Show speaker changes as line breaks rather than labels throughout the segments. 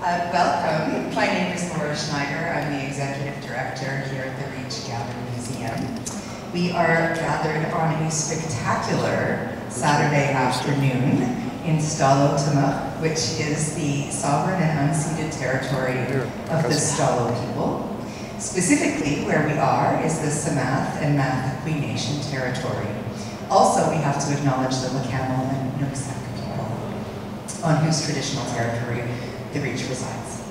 Welcome. My name is Laura Schneider. I'm the Executive Director here at the Reach Gallery Museum. We are gathered on a spectacular Saturday afternoon in Stalo Tama, which is the sovereign and unceded territory of the Stalo people. Specifically, where we are is the Samath and Mathaqui Nation territory. Also, we have to acknowledge the Lacamo and Nooksack people, on whose traditional territory the Reach resides.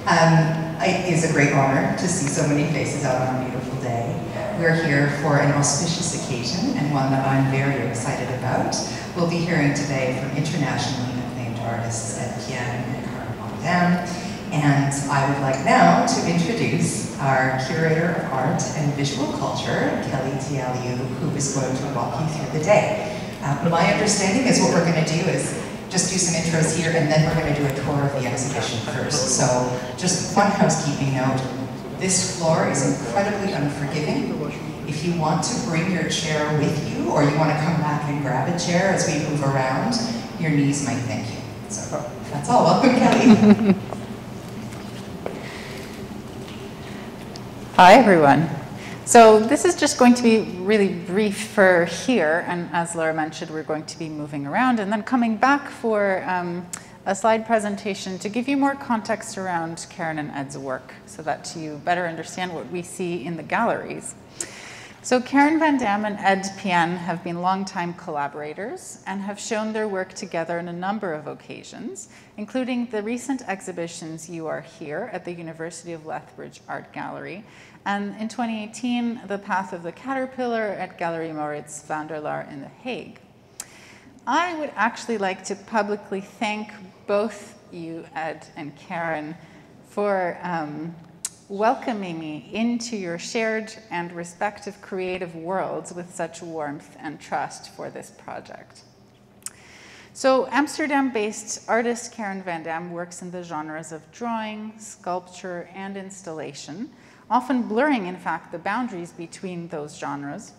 It is a great honor to see so many faces out on a beautiful day. We're here for an auspicious occasion, and one that I'm very excited about. We'll be hearing today from internationally acclaimed artists at Pien and Karin. And I would like now to introduce our Curator of Art and Visual Culture, Kelley Tialiou, who is going to walk you through the day. My understanding is what we're going to do is just do some intros here, and then we're going to do a tour of the exhibition first. So just one housekeeping note. This floor is incredibly unforgiving. If you want to bring your chair with you, or you want to come back and grab a chair as we move around, your knees might thank you. So that's all. Welcome, Kelley.
Hi, everyone. So this is just going to be really brief for here, and as Laura mentioned, we're going to be moving around and then coming back for a slide presentation to give you more context around Karin and Ed's work so that you better understand what we see in the galleries. So Karin Van Dam and Ed Pien have been longtime collaborators and have shown their work together on a number of occasions, including the recent exhibitions You Are Here at the University of Lethbridge Art Gallery, and in 2018, The Path of the Caterpillar at Galerie Maurits van der Laar in The Hague. I would actually like to publicly thank both you, Ed and Karin, for welcoming me into your shared and respective creative worlds with such warmth and trust for this project. So Amsterdam-based artist Karin Van Dam works in the genres of drawing, sculpture, and installation, often blurring, in fact, the boundaries between those genres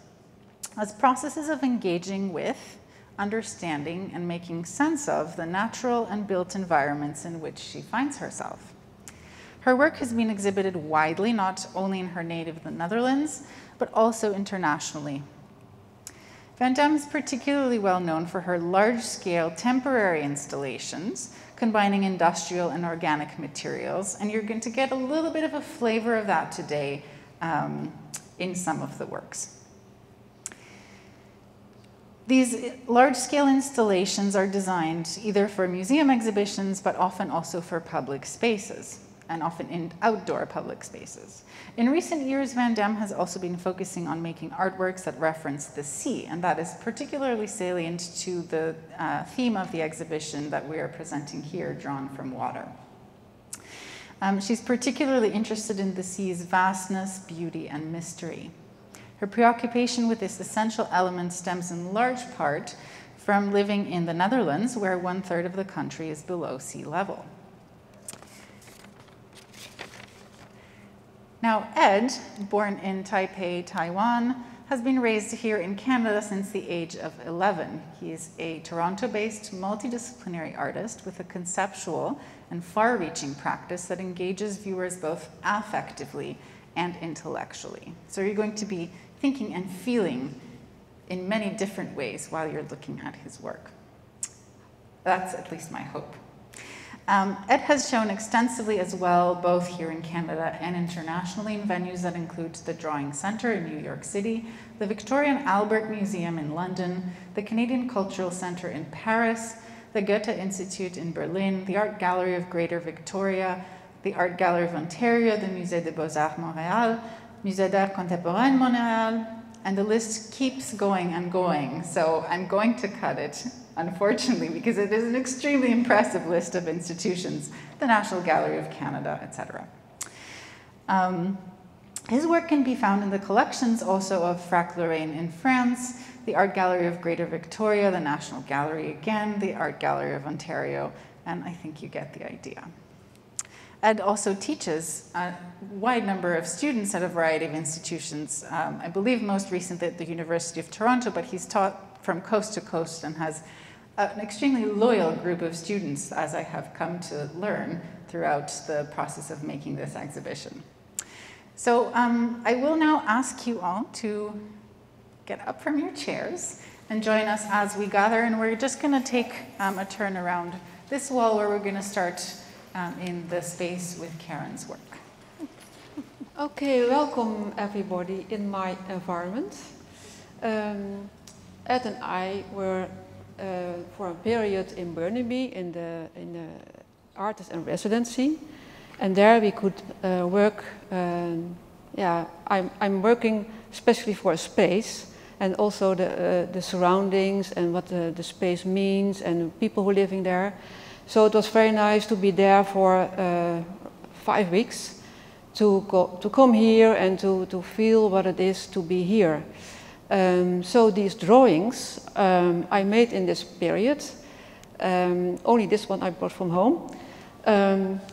as processes of engaging with, understanding, and making sense of the natural and built environments in which she finds herself. Her work has been exhibited widely, not only in her native the Netherlands, but also internationally. Van Dam is particularly well known for her large-scale temporary installations, combining industrial and organic materials, and you're going to get a little bit of a flavor of that today in some of the works. These large-scale installations are designed either for museum exhibitions, but often also for public spaces, and often in outdoor public spaces. In recent years, Van Dam has also been focusing on making artworks that reference the sea, and that is particularly salient to the theme of the exhibition that we are presenting here, Drawn from Water. She's particularly interested in the sea's vastness, beauty, and mystery. Her preoccupation with this essential element stems in large part from living in the Netherlands, where 1/3 of the country is below sea level. Now, Ed, born in Taipei, Taiwan, has been raised here in Canada since the age of 11. He is a Toronto-based multidisciplinary artist with a conceptual and far-reaching practice that engages viewers both affectively and intellectually. So you're going to be thinking and feeling in many different ways while you're looking at his work. That's at least my hope. Ed has shown extensively as well, both here in Canada and internationally, in venues that include the Drawing Centre in New York City, the Victoria and Albert Museum in London, the Canadian Cultural Centre in Paris, the Goethe Institute in Berlin, the Art Gallery of Greater Victoria, the Art Gallery of Ontario, the Musée des Beaux-Arts Montréal, Musée d'Art Contemporain Montréal, and the list keeps going and going. So I'm going to cut it, unfortunately, because it is an extremely impressive list of institutions, the National Gallery of Canada, etc. His work can be found in the collections also of Frac Lorraine in France, the Art Gallery of Greater Victoria, the National Gallery again, the Art Gallery of Ontario, and I think you get the idea. Ed also teaches a wide number of students at a variety of institutions, I believe most recently at the University of Toronto, but he's taught from coast to coast and has an extremely loyal group of students, as I have come to learn, throughout the process of making this exhibition. So I will now ask you all to get up from your chairs and join us as we gather, and we're just going to take a turn around this wall where we're going to start in the space with Karin's work.
Okay, welcome everybody in my environment. Ed and I were for a period in Burnaby in the artist and residency, and there we could work. I'm working especially for a space, and also the surroundings and what the space means and the people who are living there. So it was very nice to be there for 5 weeks, to come here and to feel what it is to be here. So these drawings I made in this period, only this one I brought from home.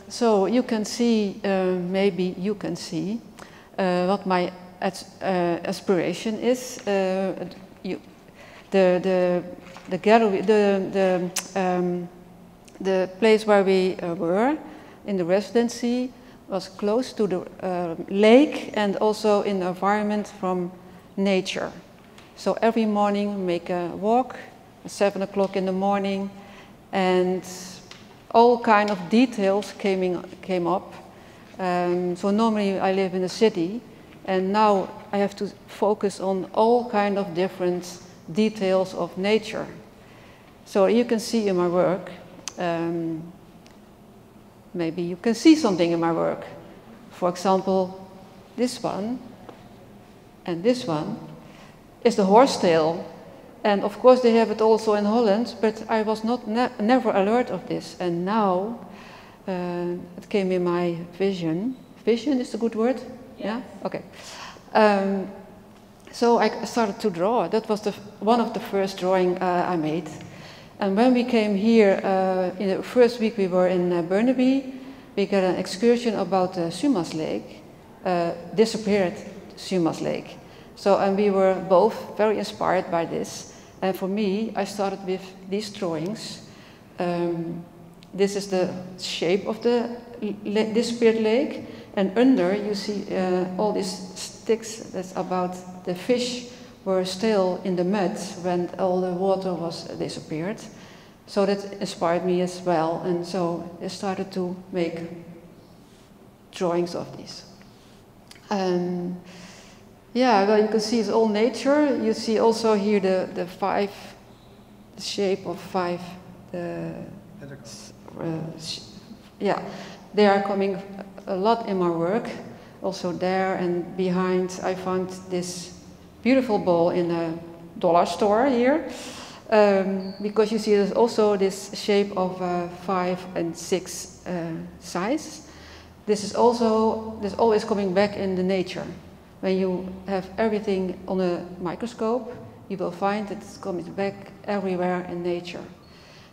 So you can see, maybe you can see what my aspiration is. The gallery, the place where we were in the residency was close to the lake and also in the environment from nature. So every morning make a walk at 7 o'clock in the morning, and all kind of details came up. So normally I live in the city, and now I have to focus on all kind of different details of nature. So you can see in my work, maybe you can see something in my work. For example, this one and this one is the horsetail. And of course they have it also in Holland, but I was never alert of this. And now it came in my vision. Vision is a good word? Yeah? Okay. So I started to draw. That was one of the first drawing I made. And when we came here, in the first week we were in Burnaby, we got an excursion about Sumas Lake, disappeared Sumas Lake. So, and we were both very inspired by this. And for me, I started with these drawings. This is the shape of the disappeared lake. And under you see all these sticks. That's about the fish were still in the mud when all the water was disappeared. So that inspired me as well. And so I started to make drawings of these. Yeah, well, you can see it's all nature. You see also here the shape of 5. Yeah, they are coming a lot in my work. Also there and behind, I found this beautiful ball in a dollar store here, because you see there's also this shape of 5 and 6 size. This is always coming back in the nature. When you have everything on a microscope, you will find that it's coming back everywhere in nature.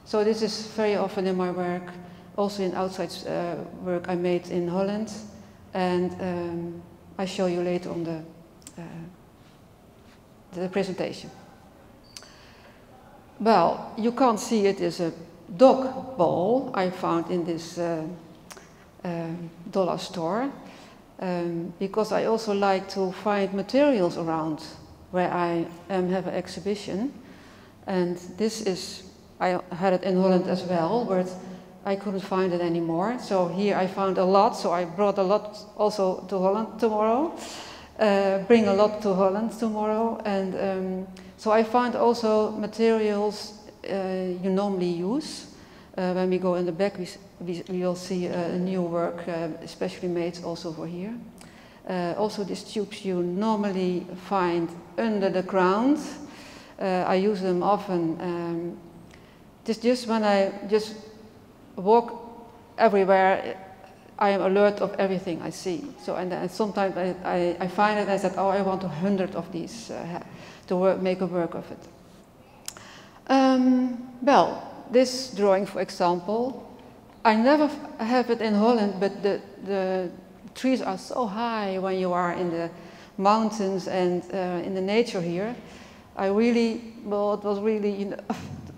So this is very often in my work, also in outside work I made in Holland, and I show you later on the presentation. Well, you can't see it as a dog ball I found in this dollar store. Because I also like to find materials around where I have an exhibition. And this is, I had it in Holland as well, but I couldn't find it anymore. So here I found a lot, so I brought a lot also to Holland tomorrow. Bring a lot to Holland tomorrow. And so I found also materials you normally use. When we go in the back, we will see a new work, especially made also for here. Also these tubes you normally find under the ground. I use them often. Just when I just walk everywhere, I am alert of everything I see. So and sometimes I find it and I said, oh, I want 100 of these to make a work of it. Well, this drawing, for example, I never have it in Holland, but the trees are so high when you are in the mountains and in the nature here. I really, well, it was really, you know,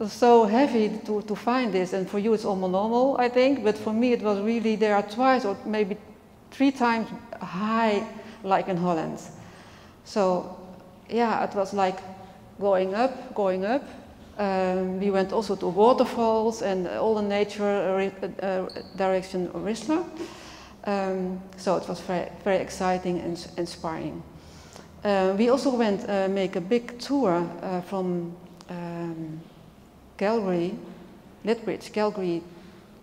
so heavy to find this, and for you it's almost normal, I think, but for me it was really, they are twice or maybe 3 times high, like in Holland. So yeah, it was like going up, going up. We went also to waterfalls and all the nature direction of Whistler. So it was very, very exciting and inspiring. We also went make a big tour from Calgary, Lethbridge, Calgary,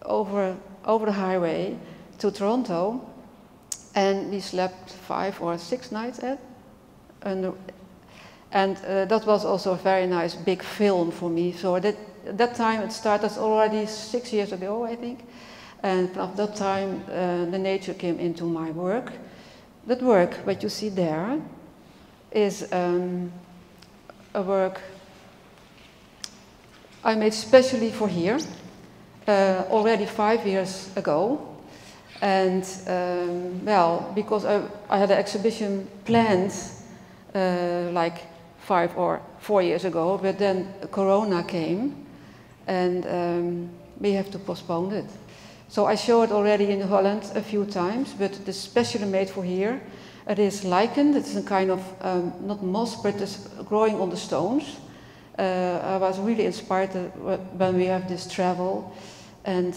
over the highway to Toronto, and we slept 5 or 6 nights at. And that was also a very nice big film for me. So at that time it started already 6 years ago, I think. And at that time the nature came into my work. That work, what you see there, is a work I made specially for here, already 5 years ago. And well, because I had an exhibition planned like 5 or 4 years ago, but then Corona came and we have to postpone it. So I showed it already in Holland a few times, but it is specially made for here. It is lichen, it's a kind of, not moss, but it's growing on the stones. I was really inspired when we have this travel, and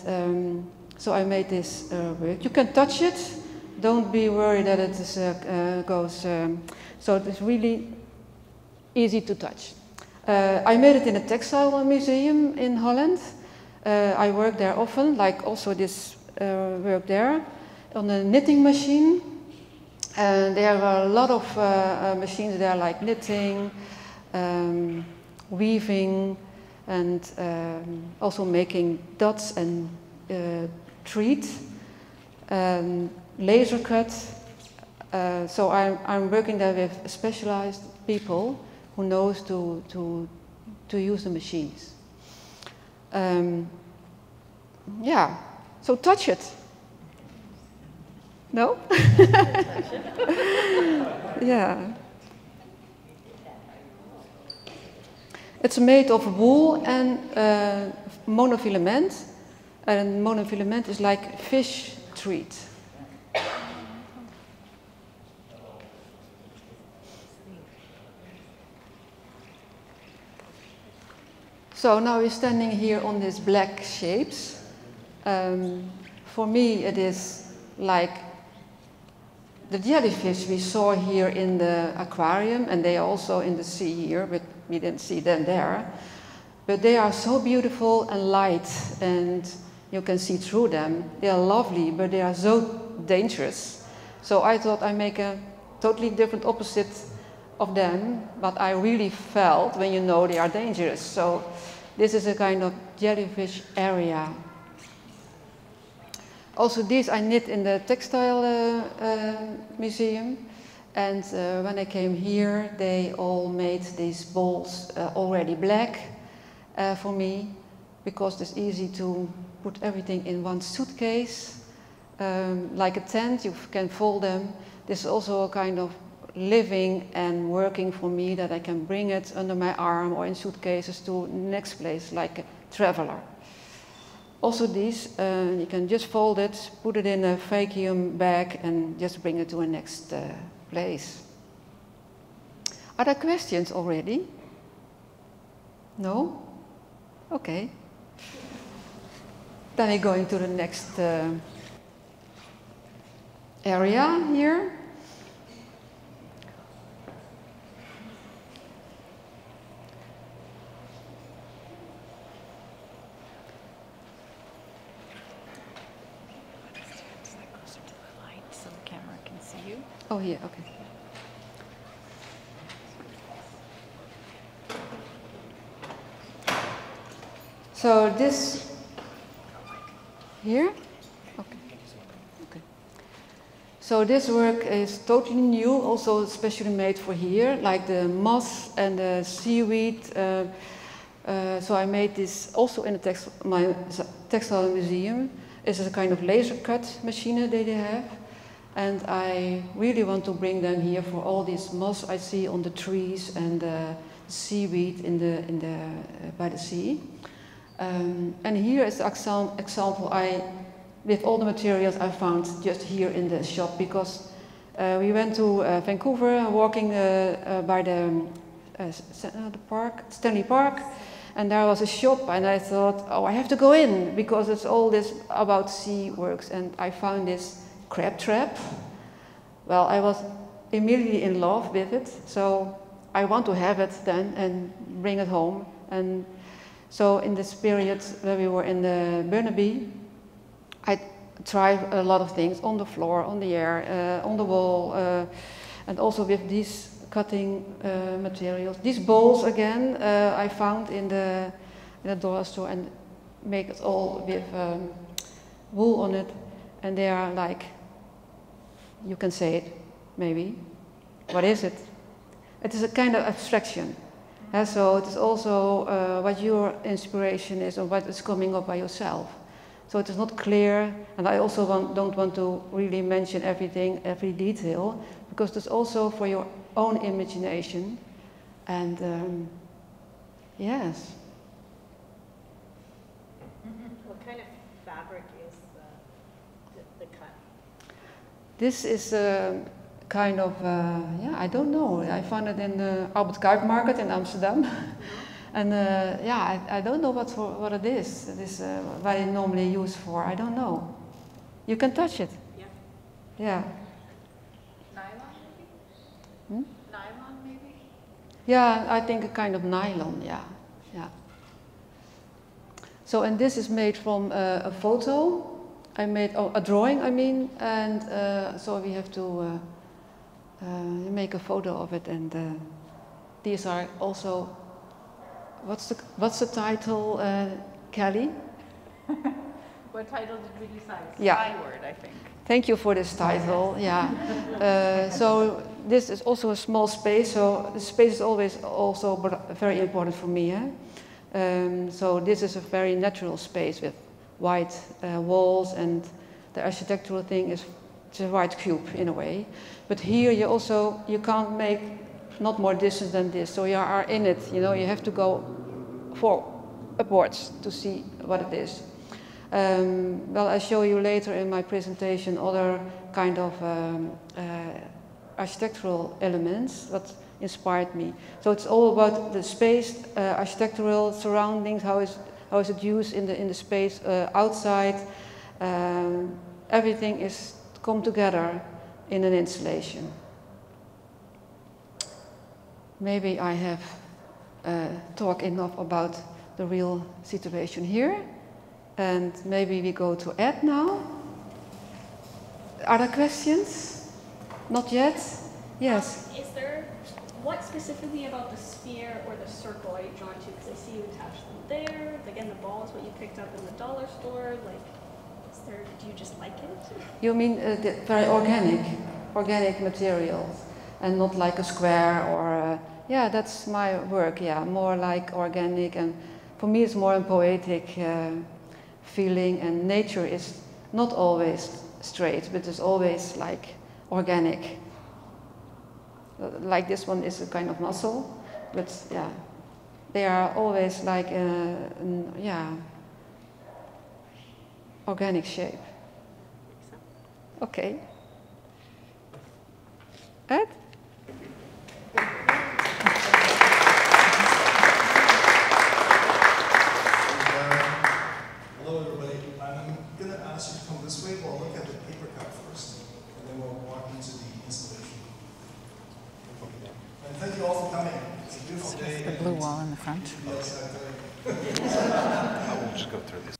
so I made this work. You can touch it, don't be worried that it is, goes, so it is really easy to touch. I made it in a textile museum in Holland. I work there often, like also this work there, on a knitting machine. And there are a lot of machines there, like knitting, weaving, and also making dots and treat, laser cut. So I'm working there with specialized people who knows to use the machines. Yeah, so touch it. No? Yeah. It's made of wool and monofilament. And monofilament is like fish treat. So now we're standing here on these black shapes. For me it is like the jellyfish we saw here in the aquarium, and they are also in the sea here, but we didn't see them there. But they are so beautiful and light, and you can see through them. They are lovely, but they are so dangerous. So I thought I'd make a totally different opposite of them, but I really felt when you know they are dangerous. So this is a kind of jellyfish area. Also these I knit in the textile museum, and when I came here they all made these balls already black for me, because it's easy to put everything in one suitcase, like a tent, you can fold them. This is also a kind of living and working for me, that I can bring it under my arm or in suitcases to next place, like a traveler. Also these, you can just fold it, put it in a vacuum bag and just bring it to a next place. Are there questions already? No? Okay. Then we go into the next area here. Oh, here, okay. So this here, okay. Okay. So this work is totally new, also specially made for here, like the moss and the seaweed. So I made this also in my textile museum. This is a kind of laser cut machine that they have. And I really want to bring them here for all this moss I see on the trees and the seaweed by the sea. And here is the example with all the materials I found just here in the shop, because we went to Vancouver, walking by the park, Stanley Park, and there was a shop, and I thought, oh, I have to go in, because it's all this about sea works, and I found this crab trap. Well, I was immediately in love with it, so I want to have it then and bring it home. And so in this period where we were in the Burnaby, I tried a lot of things on the floor, on the air, on the wall, and also with these cutting materials. These bowls again I found in the dollar store, and make it all with wool on it, and they are like, you can say it maybe. What is it? It is a kind of abstraction. So it is also what your inspiration is, or what is coming up by yourself. So it is not clear, and I also don't want to really mention everything, every detail, because it's also for your own imagination. And yes.
What kind of fabric is the cut?
This is a kind of, I don't know. I found it in the Albert Kuip market in Amsterdam. And I don't know what it is. It is what I normally use for. I don't know. You can touch it.
Yeah.
Yeah.
Nylon maybe?
Hmm?
Nylon maybe?
Yeah, I think a kind of nylon. Yeah. So, and this is made from a photo. I made a drawing. I mean, and so we have to make a photo of it. And these are also. What's the title, Kelley?
What title did we decide?
Yeah.
Skyward, I think.
Thank you for this title. Yeah. So this is also a small space. So the space is always also very important for me. So this is a very natural space with white walls, and the architectural thing is a white cube in a way. But here you can't make not more distance than this, so you are in it. You have to go upwards to see what it is. Well, I'll show you later in my presentation other kind of architectural elements that inspired me. So it's all about the space, architectural surroundings, how is it used in the space outside. Everything is come together in an installation. Maybe I have talked enough about the real situation here, and maybe we go to Ed now. Are there questions? Not yet? Yes.
What specifically about the sphere or the circle are you drawn to? Because I see you attach them there. Again, the ball is what you picked up in the dollar store. Do you just like it?
You mean the very organic materials, and not like a square or. Yeah, that's my work, more like organic, and for me it's more a poetic feeling, and nature is not always straight, but it's always like organic. Like this one is a kind of muscle, but they are always like organic shape. Okay. Ed?
Hello, everybody. I'm going to ask you to come this way. We'll look at the paper cut first, and then we'll walk into the installation. And thank you all for coming. It's a beautiful day.
The blue wall in the front.
I will just go through this.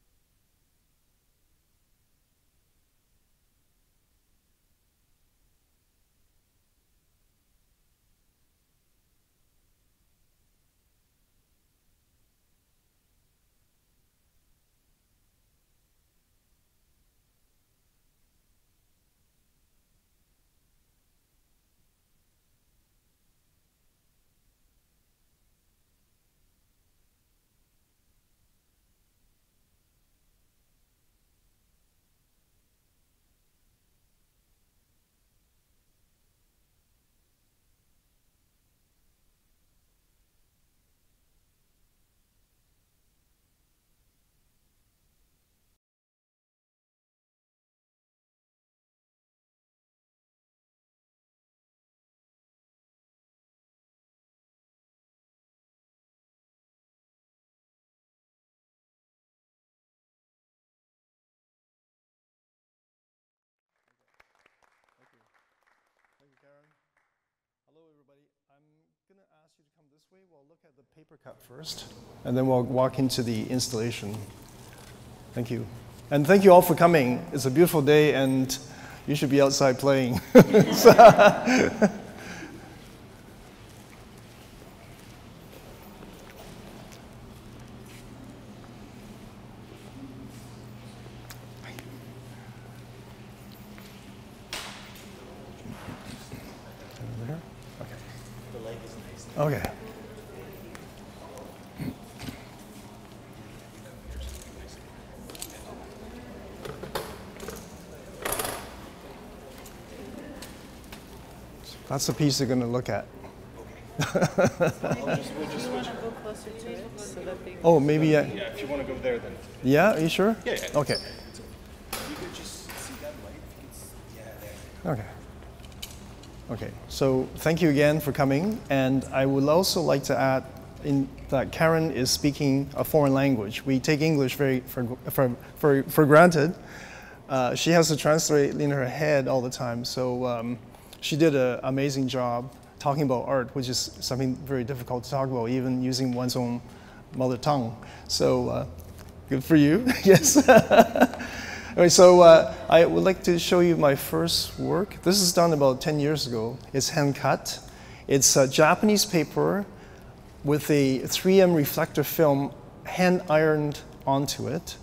ask you to come this way. We'll look at the paper cut first, and then we'll walk into the installation. Thank you. And thank you all for coming. It's a beautiful day, and you should be outside playing. Okay. That's the piece they're going to look at. Oh, maybe.
Yeah, if you want to go there, then.
Yeah, are you sure?
Yeah.
Okay.
You could just see that light.
Okay. Okay, so thank you again for coming, and I would also like to add that Karin is speaking a foreign language. We take English very for granted. She has to translate in her head all the time, so she did an amazing job talking about art, which is something very difficult to talk about, even using one's own mother tongue. So good for you, yes. Anyway, so I would like to show you my first work. This is done about 10 years ago. It's hand cut. It's Japanese paper with a 3M reflector film hand ironed onto it.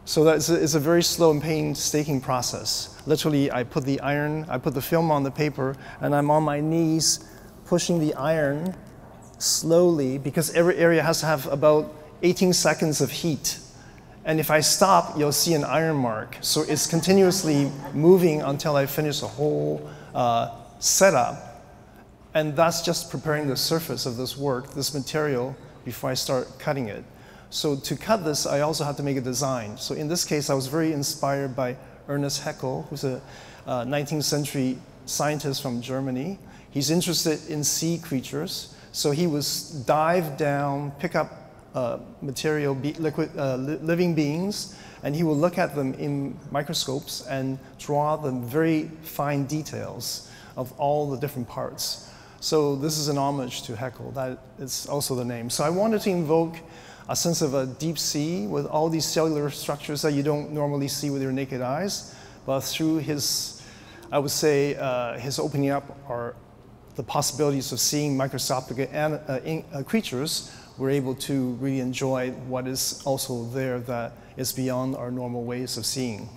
So it's a very slow and painstaking process. Literally, I put the film on the paper, and I'm on my knees pushing the iron slowly, because every area has to have about 18 seconds of heat. And if I stop, you'll see an iron mark. So it's continuously moving until I finish the whole setup. And that's just preparing the surface of this work, this material, before I start cutting it. So to cut this, I also have to make a design. So in this case, I was very inspired by Ernest Haeckel, who's a 19th century scientist from Germany. He's interested in sea creatures. So he would dive down, pick up material, living beings, and he will look at them in microscopes and draw the very fine details of all the different parts. So this is an homage to Haeckel. That is also the name. So I wanted to invoke a sense of a deep sea with all these cellular structures that you don't normally see with your naked eyes, but through his, I would say, his opening up are the possibilities of seeing microscopic creatures. We're able to really enjoy what is also there that is beyond our normal ways of seeing.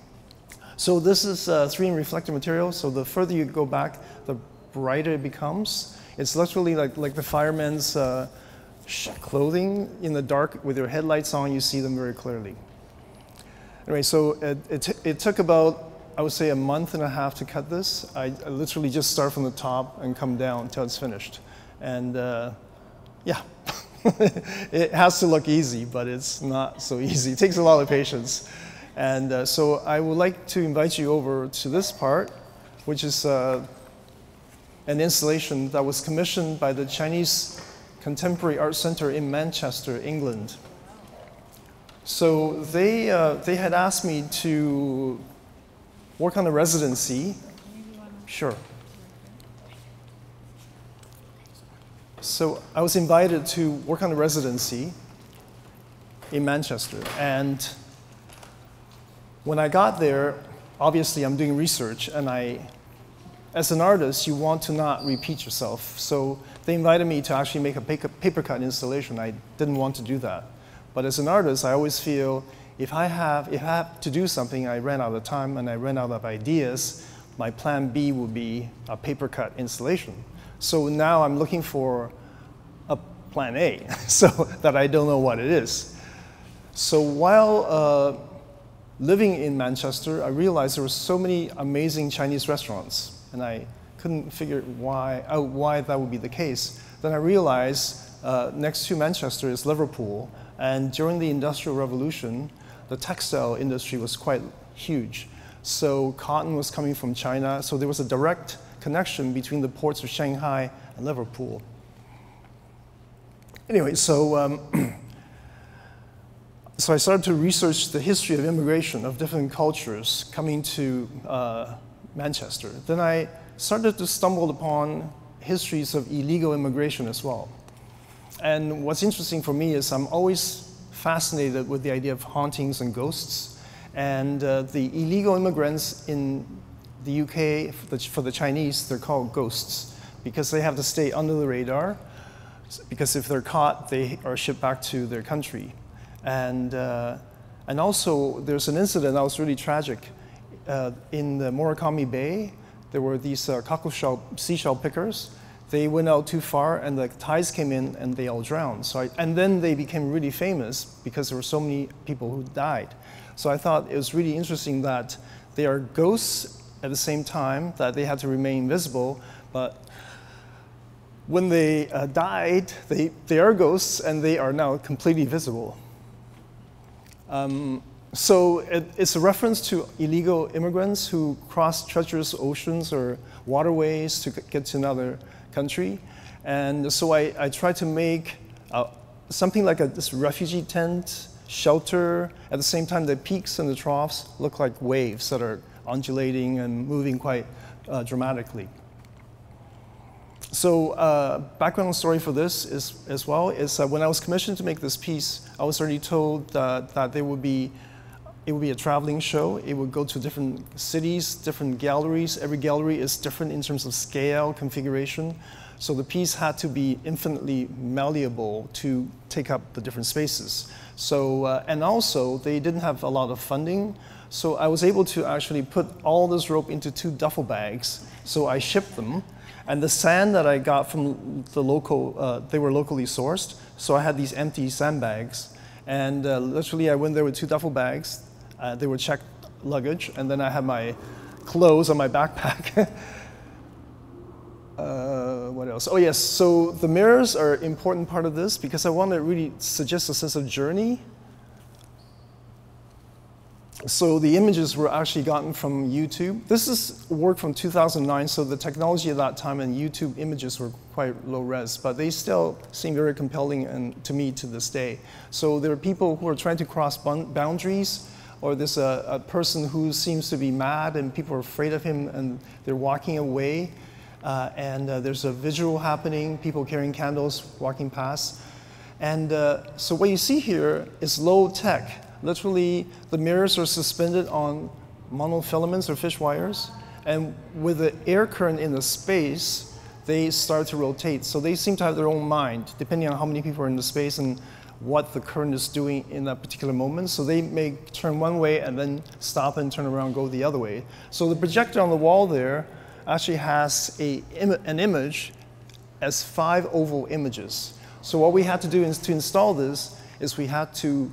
So this is 3M reflective material, so the further you go back, the brighter it becomes. It's literally like the fireman's clothing in the dark. With your headlights on, you see them very clearly. Anyway, so it took about, I would say, a month and a half to cut this. I literally just start from the top and come down until it's finished. And yeah. It has to look easy, but it's not so easy. It takes a lot of patience. And so I would like to invite you over to this part, which is an installation that was commissioned by the Chinese Contemporary Art Center in Manchester, England. So they had asked me to work on a residency. Sure. So I was invited to work on a residency in Manchester. And when I got there, obviously I'm doing research, and as an artist, you want to not repeat yourself. So they invited me to actually make a paper cut installation. I didn't want to do that. But as an artist, I always feel if I have to do something, I ran out of time and I ran out of ideas, my plan B would be a paper cut installation. So now I'm looking for a plan A, so that I don't know what it is. So while living in Manchester, I realized there were so many amazing Chinese restaurants, and I couldn't figure out why that would be the case. Then I realized next to Manchester is Liverpool, and during the Industrial Revolution, the textile industry was quite huge. So cotton was coming from China, so there was a direct connection between the ports of Shanghai and Liverpool. Anyway, so so I started to research the history of immigration of different cultures coming to Manchester. Then I started to stumble upon histories of illegal immigration as well. And what's interesting for me is I'm always fascinated with the idea of hauntings and ghosts. And the illegal immigrants in the UK, for the Chinese, they're called ghosts because they have to stay under the radar, because if they're caught, they are shipped back to their country. And also, there's an incident that was really tragic. In the Murakami Bay, there were these seashell pickers. They went out too far, and the tides came in, and they all drowned. And then they became really famous because there were so many people who died. So I thought it was really interesting that they are ghosts at the same time, that they had to remain visible, but when they died, they are ghosts, and they are now completely visible. So it's a reference to illegal immigrants who cross treacherous oceans or waterways to get to another country. And so I tried to make something like this refugee tent, shelter. At the same time, the peaks and the troughs look like waves that are undulating and moving quite dramatically. So background story for this is, as well, is when I was commissioned to make this piece, I was already told that it would be a traveling show. It would go to different cities, different galleries. Every gallery is different in terms of scale, configuration. So the piece had to be infinitely malleable to take up the different spaces. So, and also, they didn't have a lot of funding. So I was able to actually put all this rope into 2 duffel bags. So I shipped them. And the sand that I got from the local, they were locally sourced. So I had these empty sandbags. And literally, I went there with 2 duffel bags. They were checked luggage. And then I had my clothes on my backpack. What else? Oh, yes. So the mirrors are an important part of this because I want to really suggest a sense of journey. So the images were actually gotten from YouTube. This is work from 2009, so the technology at that time and YouTube images were quite low res, but they still seem very compelling and to me to this day. So there are people who are trying to cross boundaries, or there's a person who seems to be mad and people are afraid of him and they're walking away. And there's a visual happening, people carrying candles, walking past. And so what you see here is low tech. Literally, the mirrors are suspended on monofilaments or fish wires. And with the air current in the space, they start to rotate. So they seem to have their own mind, depending on how many people are in the space and what the current is doing in that particular moment. So they may turn one way and then stop and turn around and go the other way. So the projector on the wall there actually has an image as 5 oval images. So what we had to do to install this is we had to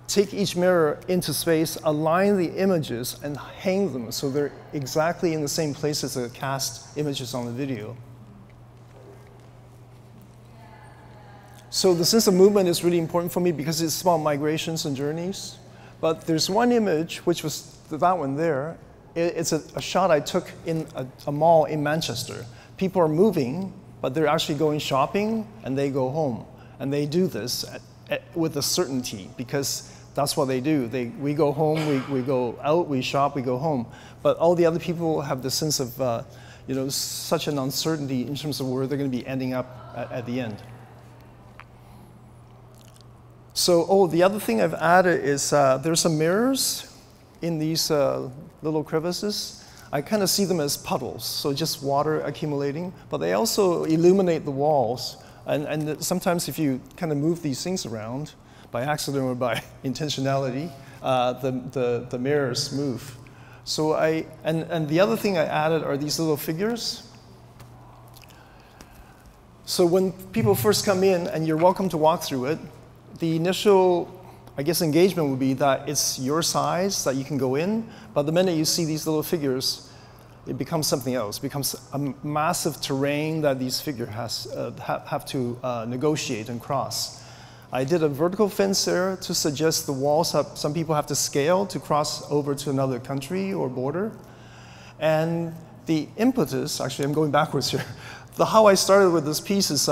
take each mirror into space, align the images, and hang them so they're exactly in the same place as the cast images on the video. So the sense of movement is really important for me because it's about migrations and journeys. But there's one image, which was that one there. It's a shot I took in a mall in Manchester. People are moving, but they're actually going shopping, and they go home. And they do this with a certainty, because that's what they do. We go home, we go out, we shop, we go home. But all the other people have the sense of such an uncertainty in terms of where they're going to be ending up at the end. So, the other thing I've added is there's some mirrors in these little crevices. I kind of see them as puddles, so just water accumulating, but they also illuminate the walls. And sometimes if you kind of move these things around, by accident or by intentionality, the mirrors move. So and the other thing I added are these little figures. So when people first come in, and you're welcome to walk through it, the initial, I guess, engagement would be that it's your size, that you can go in, but the minute you see these little figures, it becomes something else. It becomes a massive terrain that these figures have to negotiate and cross. I did a vertical fence there to suggest the walls some people have to scale to cross over to another country or border. And the impetus, actually I'm going backwards here, how I started with this piece is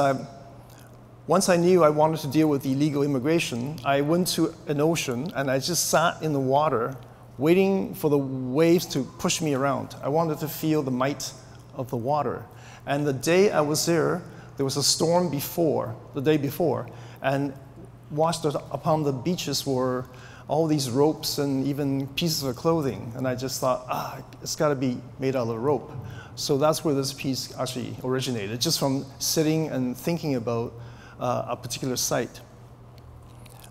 once I knew I wanted to deal with illegal immigration, I went to an ocean and I just sat in the water waiting for the waves to push me around. I wanted to feel the might of the water. And the day I was there was a storm the day before, and washed upon the beaches were all these ropes and even pieces of clothing. And I just thought, it's got to be made out of rope. So that's where this piece actually originated, just from sitting and thinking about a particular site.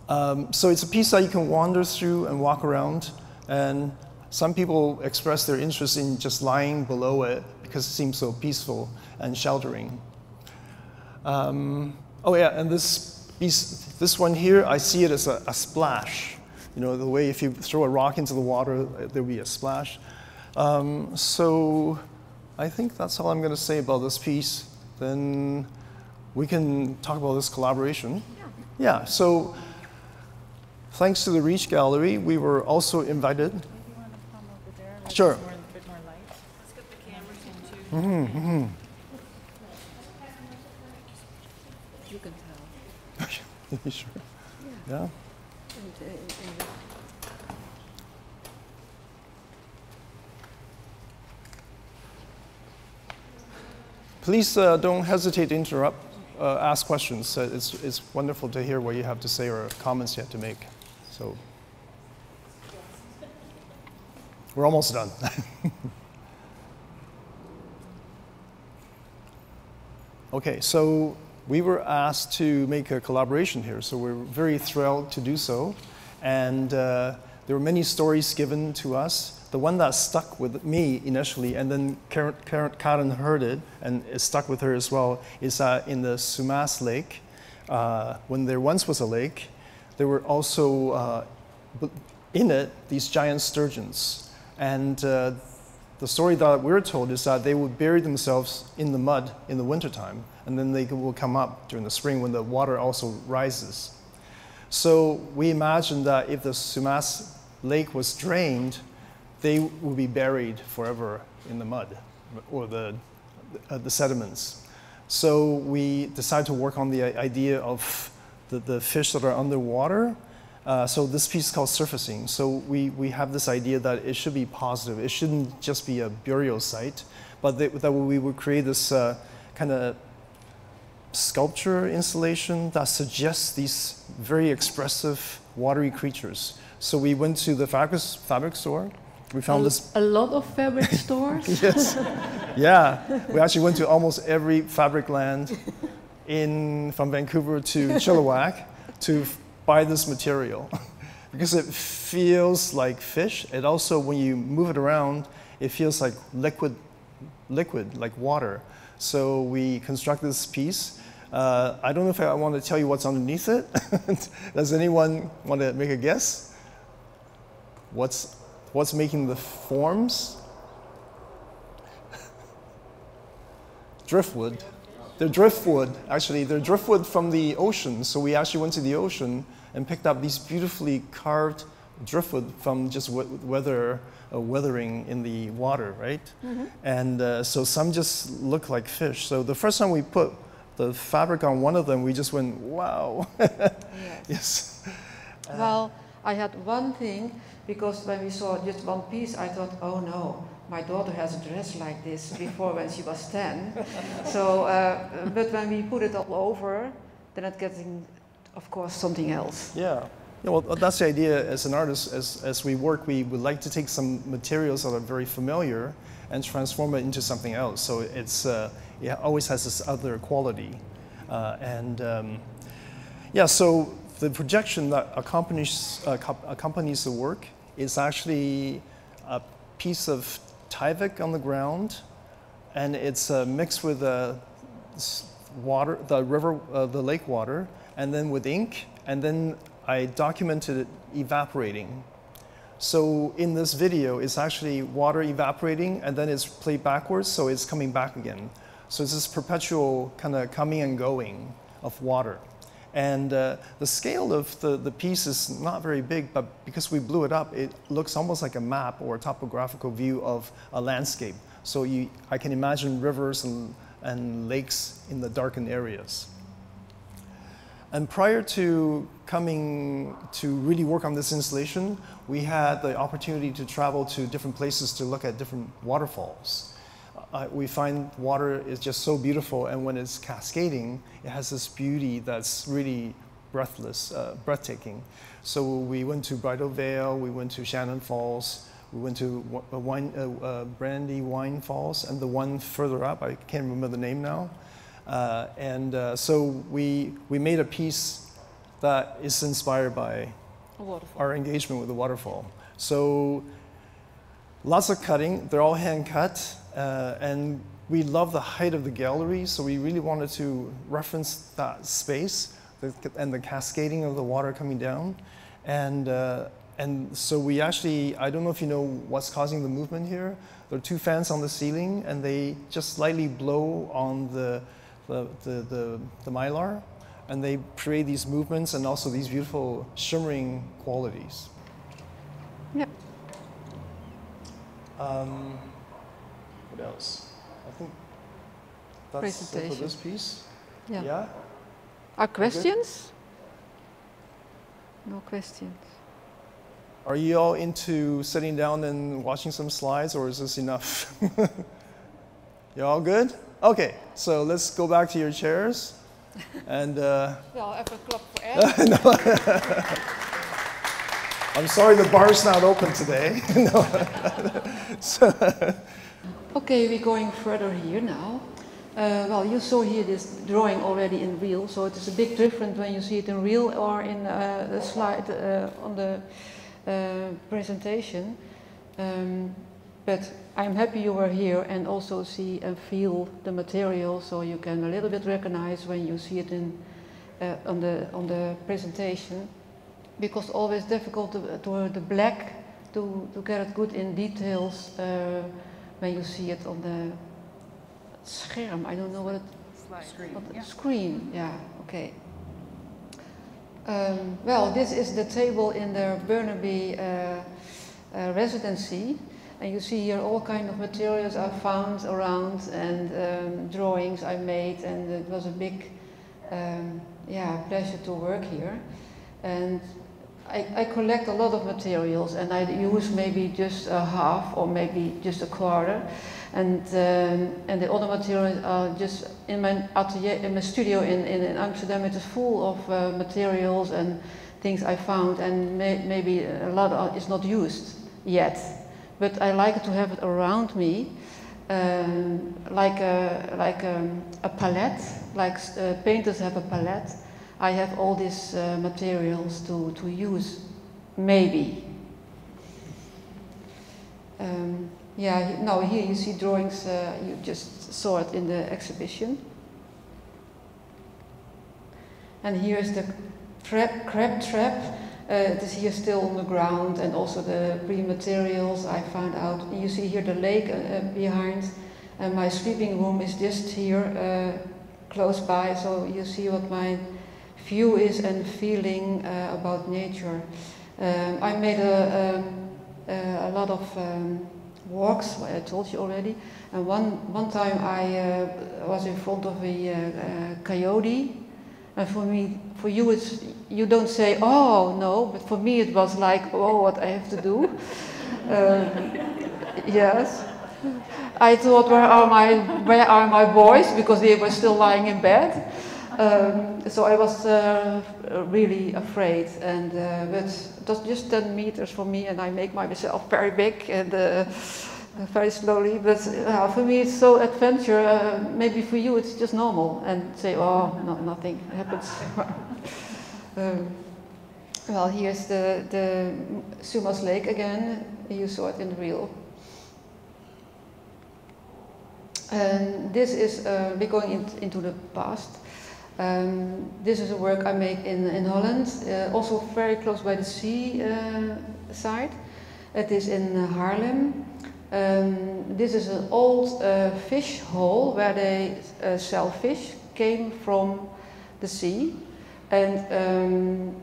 So it's a piece that you can wander through and walk around, and some people express their interest in just lying below it because it seems so peaceful and sheltering. Oh yeah, and this one here, I see it as a splash. You know, the way if you throw a rock into the water, there'll be a splash. So I think that's all I'm going to say about this piece. Then we can talk about this collaboration. Yeah, so thanks to the Reach Gallery, we were also invited.
Maybe you want to come over there? Like
Sure.
A bit more light. Let's get the cameras in too.
You can tell.
Sure. Yeah. Please don't hesitate to interrupt, ask questions. It's wonderful to hear what you have to say or comments you have to make. So we're almost done. Okay, so we were asked to make a collaboration here, so we're very thrilled to do so. And there were many stories given to us. The one that stuck with me initially, and then Karin heard it, and it stuck with her as well, is that in the Sumas Lake, when there once was a lake, there were also in it these giant sturgeons. And the story that we're told is that they would bury themselves in the mud in the wintertime, and then they will come up during the spring when the water also rises. So we imagined that if the Sumas Lake was drained, they would be buried forever in the mud or the sediments. So we decided to work on the idea of the fish that are underwater. So this piece is called surfacing. So we have this idea that it should be positive. It shouldn't just be a burial site, but that we would create this kind of sculpture installation that suggests these very expressive watery creatures. So we went to the fabric store. We found this.
A lot of fabric stores?
Yes. Yeah. We actually went to almost every fabric land from Vancouver to Chilliwack to buy this material because it feels like fish. It also, when you move it around, it feels like liquid, like water. So we constructed this piece. I don't know if I want to tell you what's underneath it. Does anyone want to make a guess? What's making the forms? Driftwood. They're driftwood, actually. They're driftwood from the ocean. So we actually went to the ocean and picked up these beautifully carved driftwood from just weathering in the water, right? Mm-hmm. And so some just look like fish. So the first time we put the fabric on one of them, we just went, wow. Yes.
Well, I had one thing, because when we saw just one piece, I thought, oh no, my daughter has a dress like this before when she was 10. So, but when we put it all over, then it's getting, of course, something else.
Yeah. Yeah, well, that's the idea as an artist. As we work, we would like to take some materials that are very familiar and transform it into something else. So it always has this other quality. So the projection that accompanies the work is actually a piece of Tyvek on the ground, and it's mixed with water, the lake water, and then with ink, and then I documented it evaporating. So in this video, it's actually water evaporating, and then it's played backwards, so it's coming back again. So it's this perpetual kind of coming and going of water. And the scale of the piece is not very big, but because we blew it up, it looks almost like a map or a topographical view of a landscape. So I can imagine rivers and lakes in the darkened areas. And prior to coming to really work on this installation, we had the opportunity to travel to different places to look at different waterfalls. we find water is just so beautiful, and when it's cascading, it has this beauty that's really breathtaking. So we went to Bridal Veil, we went to Shannon Falls, we went to Brandywine Falls, and the one further up, I can't remember the name now. So we made a piece that is inspired by our engagement with the waterfall. So lots of cutting, they're all hand cut, and we love the height of the gallery, so we really wanted to reference that space and the cascading of the water coming down. And so we actually, I don't know if you know what's causing the movement here. There are two fans on the ceiling, and they just slightly blow on the mylar, and they create these movements and also these beautiful shimmering qualities.
Yep.
What else? I think that's it for this piece.
Yeah.
Yeah?
Are questions? No questions.
Are you all into sitting down and watching some slides, or is this enough? You all good? Okay, so let's go back to your chairs. And
Well, even klap voor Ed.
no. I'm sorry the bar's not open today. No.
Okay, we're going further here now. Well, you saw here this drawing already in real, so it is a big difference when you see it in real or in the slide on the presentation. But I'm happy you were here and also see and feel the material, so you can a little bit recognize when you see it in on the presentation. Because always difficult to the black to get it good in details when you see it on the scherm. I don't know what it screen. Yeah, okay. Well, this is the table in the Burnaby residency, and you see here all kind of materials I found around and drawings I made, and it was a big pleasure to work here. And I collect a lot of materials, and I use maybe just a half or maybe just a quarter, and the other materials are just in my atelier, in my studio in Amsterdam. It is full of materials and things I found, and maybe a lot is not used yet, but I like to have it around me, like a palette, like painters have a palette. I have all these materials to use, maybe. Now here you see drawings, you just saw it in the exhibition. And here's the crab trap. It is here still on the ground, and also the pre-materials I found out. You see here the lake behind, and my sleeping room is just here close by, so you see what my view is and feeling about nature. I made a lot of walks, I told you already, and one time I was in front of a coyote, and for you it's, you don't say, oh no, but for me it was like, oh, what I have to do. Yes. I thought, where are my boys, because they were still lying in bed. So I was really afraid, and but it was just 10 meters for me, and I make myself very big and very slowly. But for me, it's so adventure. Maybe for you, it's just normal, and say, oh, no, nothing happens. Well, here's the Sumas Lake again. You saw it in real. And this is we're going into the past. This is a work I make in Holland, also very close by the sea side. It is in Haarlem. This is an old fish hole where they sell fish, came from the sea. And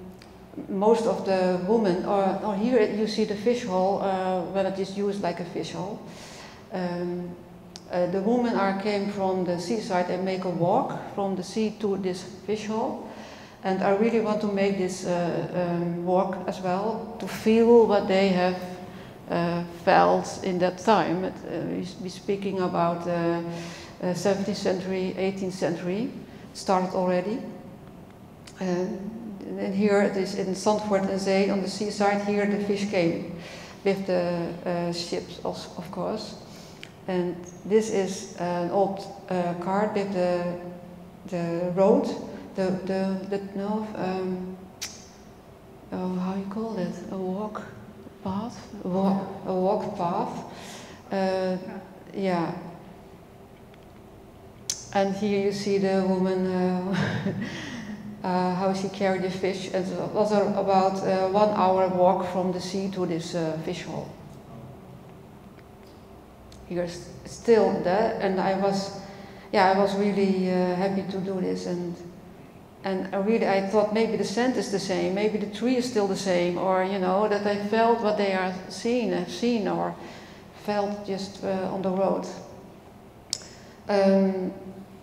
most of the women, or here you see the fish hole when it is used like a fish hole. The women came from the seaside and make a walk from the sea to this fish hole. And I really want to make this walk as well, to feel what they have felt in that time. We're speaking about 17th century, 18th century, started already. And here it is in Zandvoort and Zee on the seaside. Here the fish came with the ships, of course. And this is an old cart with the road, how you call it? A walk path? A walk path. Yeah. And here you see the woman how she carried the fish. And it was about 1 hour walk from the sea to this fish hall. Here's still there, and I was really happy to do this, and I thought maybe the scent is the same, maybe the tree is still the same, or you know, that I felt what they are have seen or felt just on the road.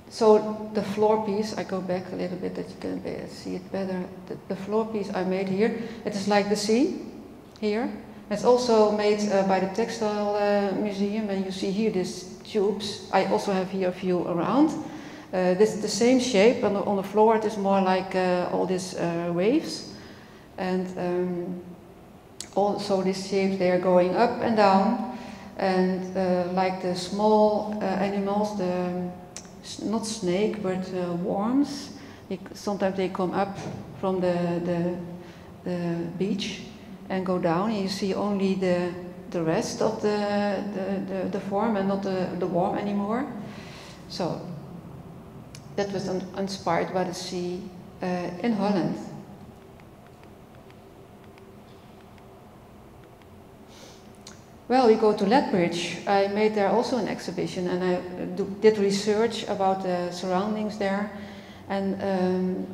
So the floor piece, I go back a little bit that you can see it better. The floor piece I made here, it is like the sea here. It's also made by the Textile Museum, and you see here these tubes. I also have here a few around. This is the same shape, and on the floor it is more like all these waves. And also these shapes, they are going up and down. And like the small animals, not snake, but worms, sometimes they come up from the beach and go down, and you see only the rest of the form and not the worm anymore. So that was inspired by the sea in Holland. Well, we go to Lethbridge. I made there also an exhibition, and I did research about the surroundings there. And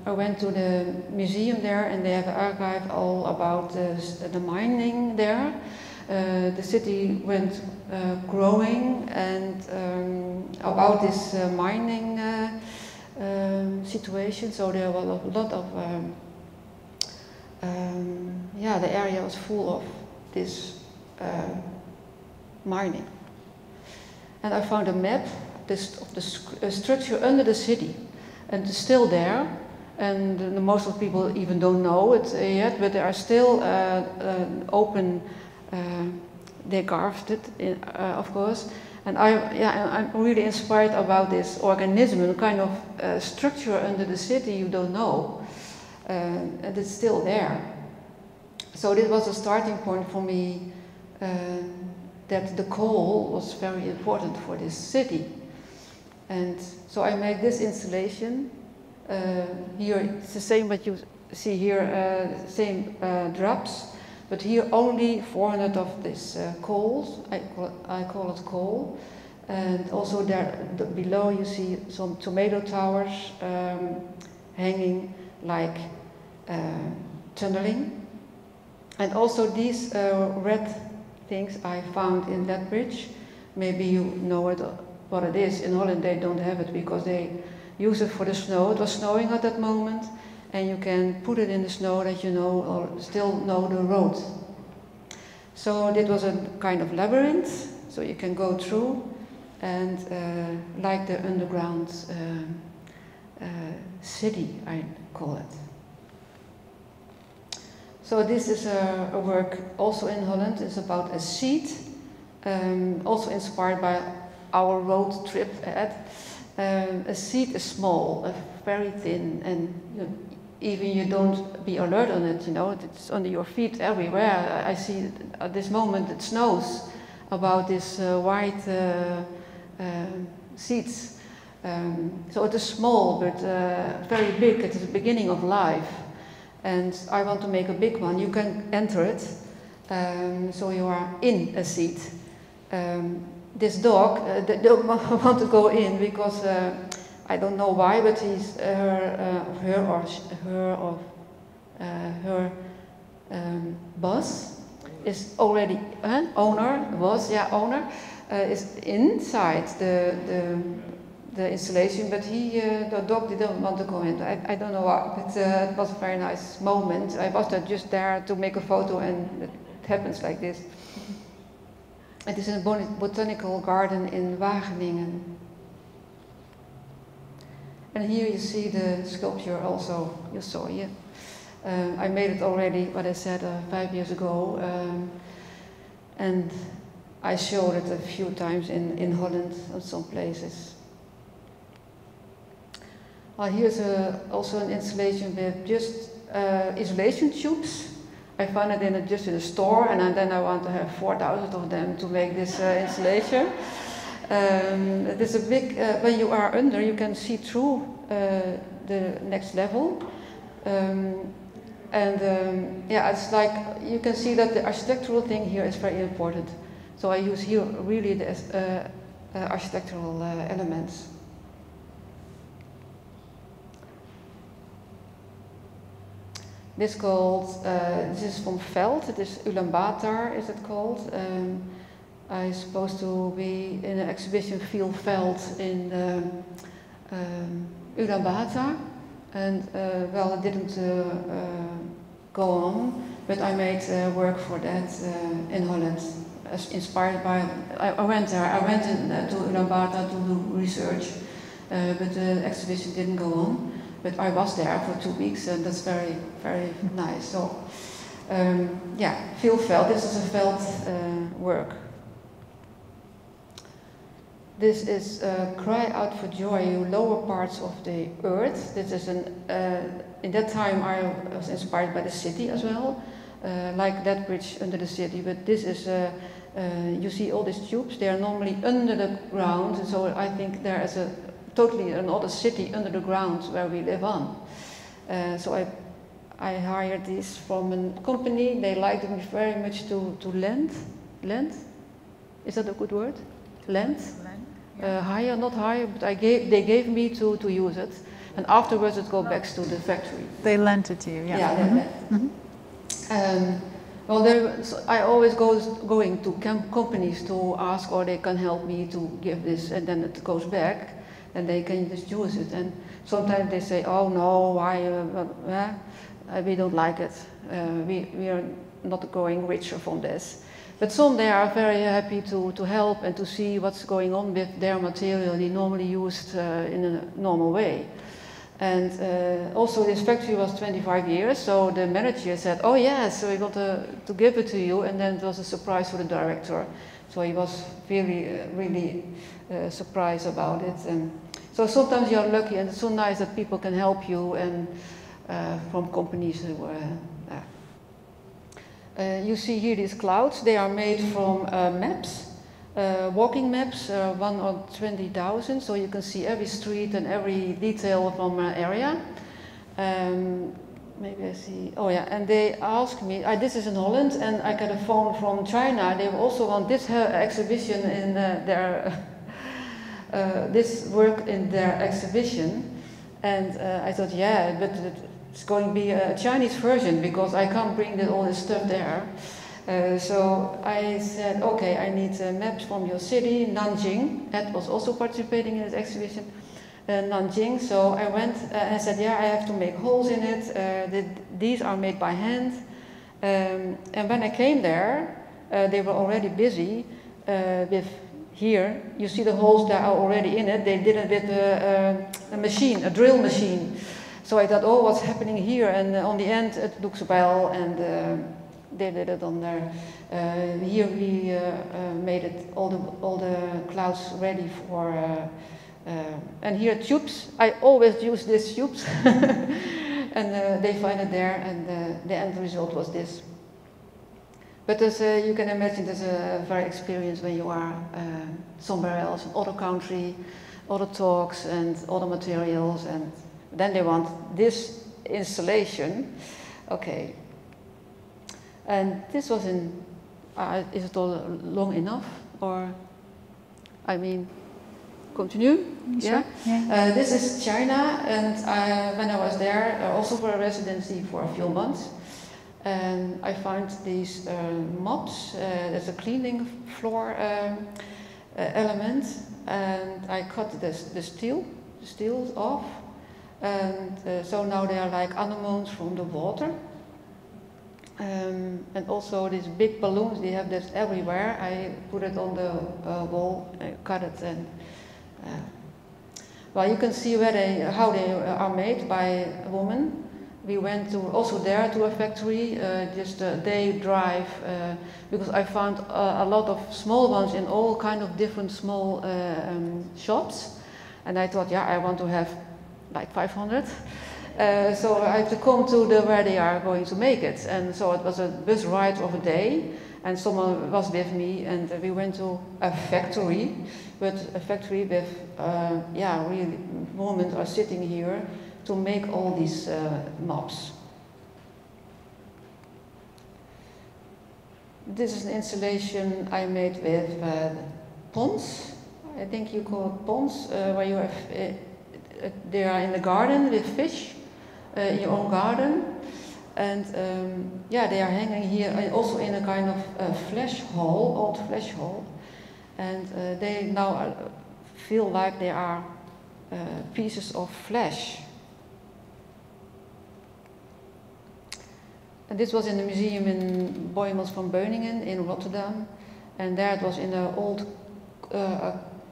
I went to the museum there, and they have an archive all about the mining there. The city went growing, and about this mining situation. So there was a lot of, the area was full of this mining. And I found a map of the structure under the city. And it's still there, and most of the people even don't know it yet, but there are still open, they carved it, of course. And I'm really inspired about this organism, a kind of structure under the city you don't know, and it's still there. So this was a starting point for me, that the coal was very important for this city. And so I made this installation. Here it's the same what you see here, same drops, but here only 400 of this coals. I call it coal. And also there below you see some tomato towers hanging like tunneling. And also these red things I found in Lethbridge. Maybe you know it. What it is. In Holland they don't have it because they use it for the snow. It was snowing at that moment, and you can put it in the snow that you know or still know the road. So it was a kind of labyrinth, so you can go through, and like the underground city, I call it. So this is a work also in Holland. It's about a seed, also inspired by our road trip ahead. A seed is small, very thin, and even you don't be alert on it, you know, it's under your feet everywhere. I see at this moment it snows about this white seeds. So it is small, but very big. It is the beginning of life. And I want to make a big one. You can enter it, so you are in a seed. This dog don't want to go in because I don't know why, but he's her boss is already owner is inside the installation, but the dog didn't want to go in. I don't know why, but it was a very nice moment. I was just there to make a photo, and it happens like this. It is in a botanical garden in Wageningen. And here you see the sculpture also, you saw here. I made it already, what I said, 5 years ago. And I showed it a few times in Holland and some places. Well, here's also an installation with just isolation tubes. I found it just in a store, and then I want to have 4,000 of them to make this installation. It is a big, when you are under, you can see through the next level. Yeah, it's like, you can see that the architectural thing here is very important. So I use here really the architectural elements. This is from Veld, it is Ulaanbaatar, is it called. I was supposed to be in an exhibition field Veld in Ulaanbaatar, and well, it didn't go on, but I made work for that in Holland, inspired by, I went there, I went to Ulaanbaatar to do research, but the exhibition didn't go on. But I was there for 2 weeks, and that's very, very nice. So, yeah, feel Veld. This is a Veld work. This is Cry Out for Joy, you lower parts of the earth. This is in that time I was inspired by the city as well, like that bridge under the city. But this is, you see all these tubes, they are normally under the ground, and so I think there is totally another city under the ground where we live on. So I hired this from a company. They liked me very much to lend. Is that a good word? Lend? Hire, not hire, but they gave me to use it. And afterwards it goes back to the factory.
They lent it to you, yeah.
Yeah, they lent. Well, I always going to companies to ask, or they can help me to give this, and then it goes back. And they can just use it. And sometimes they say, oh no, why, we don't like it. We are not going richer from this. But some they are very happy to help and to see what's going on with their material they normally used in a normal way. And also this factory was 25 years, so the manager said, oh yes, so we got to give it to you, and then it was a surprise for the director. So he was really surprised about it. And so sometimes you are lucky, and it's so nice that people can help you, and from companies who you see here these clouds. They are made from maps, walking maps, 1 or 20,000, so you can see every street and every detail from an area. Maybe I see, oh yeah, and they asked me, this is in Holland, and I got a phone from China. They also want this exhibition in this work in their exhibition. And I thought, yeah, but it's going to be a Chinese version, because I can't bring all this stuff there. So I said, okay, I need maps from your city, Nanjing. Ed was also participating in this exhibition. Nanjing, so I went and said, yeah, I have to make holes in it. These are made by hand. And when I came there, they were already busy with here. You see the holes that are already in it. They did it with a machine, a drill machine. So I thought, oh, what's happening here? And on the end, it looks well, and they did it on there. Here we made it all the clouds ready for. And here tubes, I always use these tubes, and they find it there, and the end result was this. But as you can imagine, there's a very experience when you are somewhere else, other country, other talks and other materials, and then they want this installation. Okay. And this was in, is it all long enough, or, I mean, continue?
Sure.
Yeah. This is China, and when I was there, also for a residency for a few months, and I found these mops. There's a cleaning floor element, and I cut the steel off, and so now they are like anemones from the water. And also these big balloons, they have this everywhere. I put it on the wall, cut it, and well, you can see where how they are made by a woman. We went to also there to a factory, just a day drive, because I found a lot of small ones in all kind of different small shops, and I thought, yeah, I want to have like 500. So I had to come to where they are going to make it, and so it was a bus ride of a day, and someone was with me, and we went to a factory, but a factory with, yeah, really women are sitting here to make all these mops. This is an installation I made with ponds. I think you call it ponds, where you have, they are in the garden with fish, in your own garden. And yeah, they are hanging here also in a kind of flesh hole, old flesh hole. And they now feel like they are pieces of flesh. And this was in the museum in Boijmans van Beuningen in Rotterdam. And there it was in an old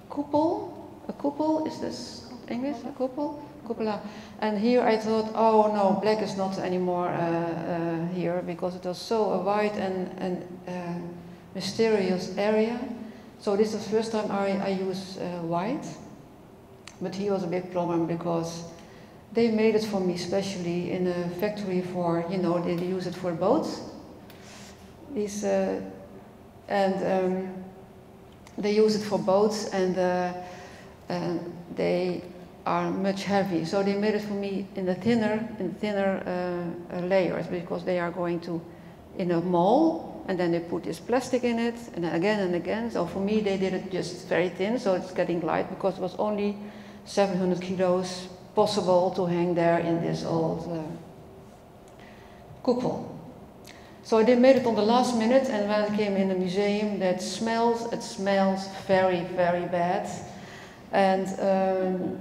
koepel. A koepel, is this English? A koepel? Cupola. And here I thought, oh no, black is not anymore here, because it was so a wide and mysterious area. So this is the first time I use white. But here was a big problem, because they made it for me specially in a factory for, you know, they use it for boats. These, they use it for boats, and they are much heavy. So they made it for me in the thinner layers, because they are going to in a mold, and then they put this plastic in it, and again and again. So for me, they did it just very thin, so it's getting light, because it was only 700 kilos possible to hang there in this old koepel. So they made it on the last minute, and when it came in the museum, it smells very, very bad. And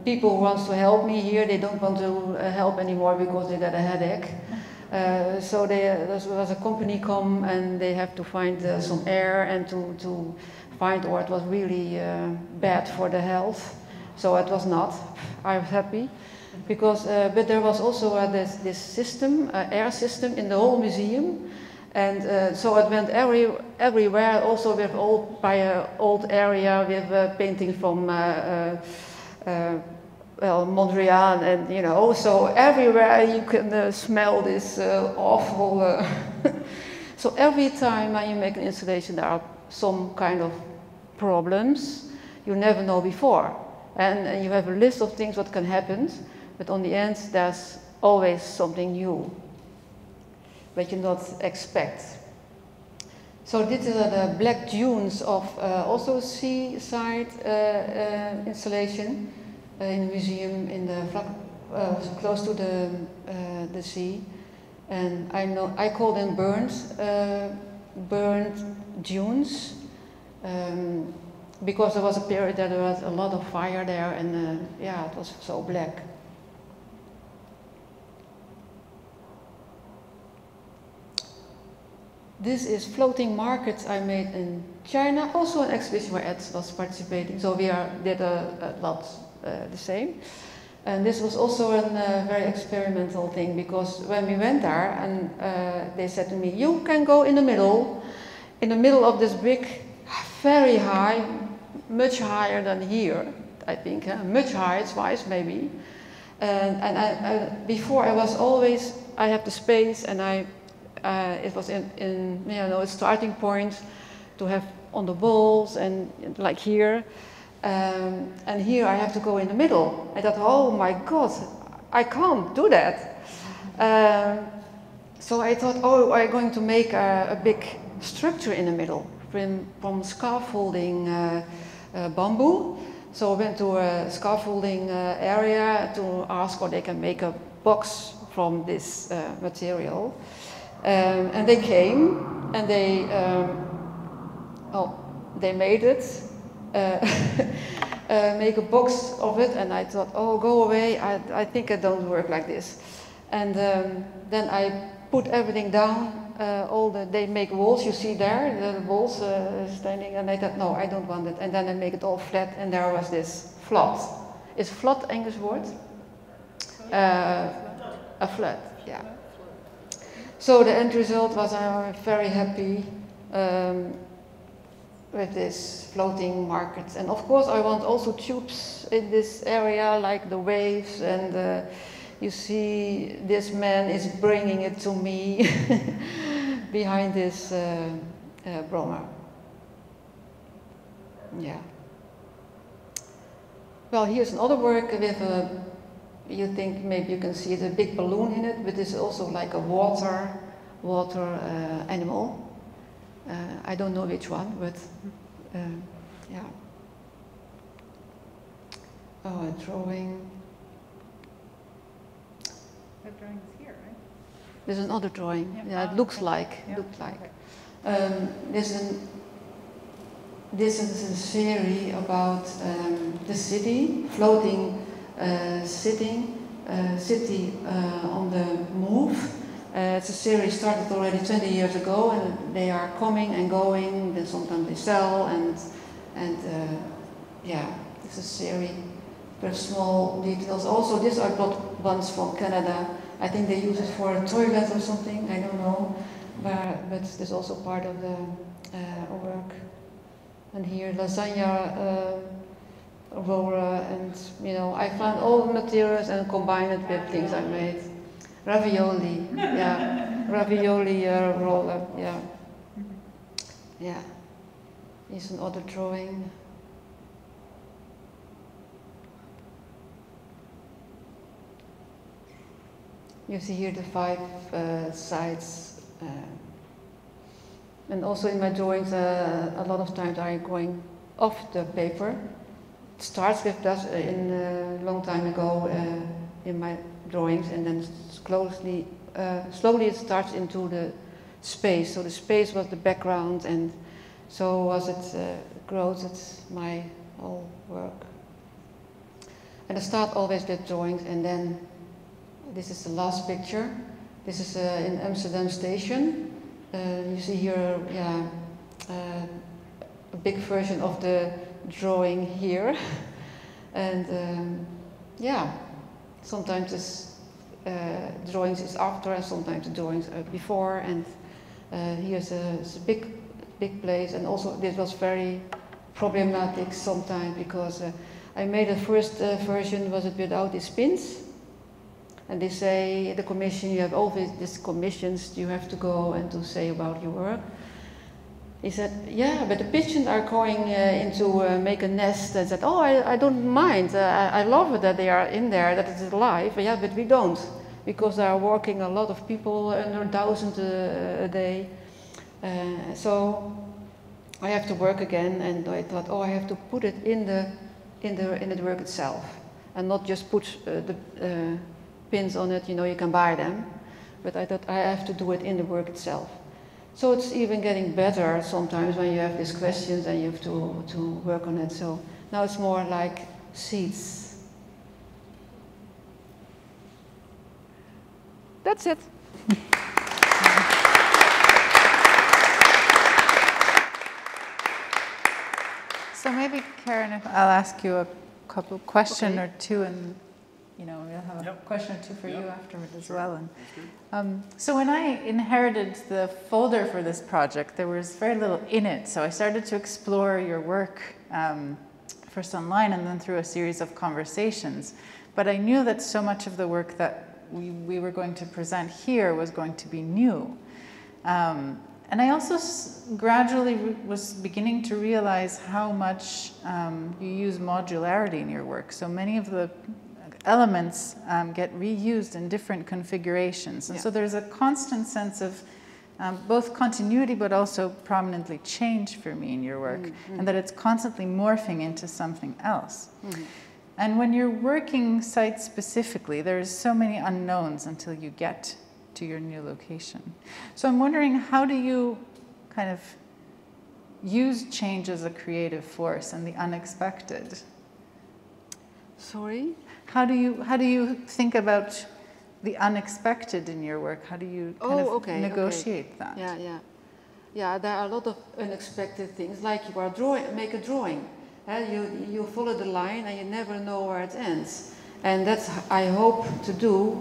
people who want to help me here, they don't want to help anymore because they got a headache. So there was a company come, and they have to find some air and to find, or it was really bad for the health. So it was not. I was happy, because but there was also this system, air system in the whole museum, and so it went everywhere. Also with by an old area with painting from well, Montreal, and you know, so everywhere you can smell this awful. So every time when you make an installation, there are some kind of problems you never know before. And you have a list of things what can happen, but on the end there's always something new that you not expect. So these are the black dunes of also seaside installation in the museum in the close to the sea, and I call them burnt dunes. Because there was a period that there was a lot of fire there, and yeah, it was so black. This is floating markets I made in China, also an exhibition where Ed was participating, so we did a lot the same. And this was also a very experimental thing, because when we went there, and they said to me, you can go in the middle of this big, very high, much higher than here, I think, much higher, twice maybe. And before I was always, I have the space, and it was in you know, a starting point to have on the walls and like here. And here I have to go in the middle. I thought, oh my God, I can't do that. So I thought, oh, I'm going to make a big structure in the middle from scaffolding bamboo. So I went to a scaffolding area to ask if they can make a box from this material. And they came, and they made it, make a box of it, and I thought, oh, go away, I think it don't work like this. And then I put everything down, they make walls, you see there, the walls standing, and I thought, no, I don't want it. And then I make it all flat, and there was this flat. Is flat English word? A flat, yeah. So the end result was I'm very happy with this floating market. And of course I want also tubes in this area, like the waves, and you see this man is bringing it to me behind this Brommer. Yeah. Well, here's another work with a, you think maybe you can see it, a big balloon in it, but it's also like a water animal. I don't know which one, but yeah. Oh, a drawing.
That drawing's here, right?
There's another drawing.
Yep.
Yeah, it looks like.
Yep.
Looks like. This is a series about the city, floating city on the move. It's a series started already 20 years ago, and they are coming and going. Then sometimes they sell, and yeah, it's a series. Very small details. Also, these are got ones from Canada. I think they use it for a toilet or something. I don't know, but this is also part of the work. And here, lasagna roller, and you know, I found all the materials and combined it with things I made. Ravioli, yeah, ravioli roller, yeah, yeah. Here's another drawing. You see here the 5 sides, and also in my drawings, a lot of times I'm going off the paper. It starts with that in a long time ago in my drawings, and then slowly it starts into the space. So the space was the background, and so as it grows, it's my whole work. And I start always with drawings, and then this is the last picture. This is in Amsterdam station. You see here, yeah, a big version of the drawing here, and yeah, sometimes this drawings is after, and sometimes the drawings are before. And here's it's a big place, and also this was very problematic sometimes because I made a first version was it without these pins. And they say, the commission, you have all these commissions, you have to go and to say about your work. He said, yeah, but the pigeons are going in to make a nest. And said, oh, I don't mind. I love it that they are in there, that it is alive. Yeah, but we don't, because there are working a lot of people, under 1,000 a day. So I have to work again, and I thought, oh, I have to put it in the work itself, and not just put the pins on it, you know, you can buy them, but I thought I have to do it in the work itself. So it's even getting better sometimes when you have these questions and you have to work on it. So now it's more like seeds. That's it.
So maybe, Karin, if I'll ask you a couple question or two, and you know, we'll have a question or two for you afterward as well. And so when I inherited the folder for this project, there was very little in it. So I started to explore your work first online and then through a series of conversations. But I knew that so much of the work that we were going to present here was going to be new. And I also gradually was beginning to realize how much you use modularity in your work. So many of the elements get reused in different configurations. And so there's a constant sense of both continuity but also prominently change for me in your work, and that it's constantly morphing into something else. And when you're working site specifically, there's so many unknowns until you get to your new location. So I'm wondering, how do you kind of use change as a creative force and the unexpected?
Sorry?
How do you think about the unexpected in your work? How do you kind of negotiate that?
Yeah, there are a lot of unexpected things, like you are make a drawing. You follow the line and you never know where it ends. And that's I hope to do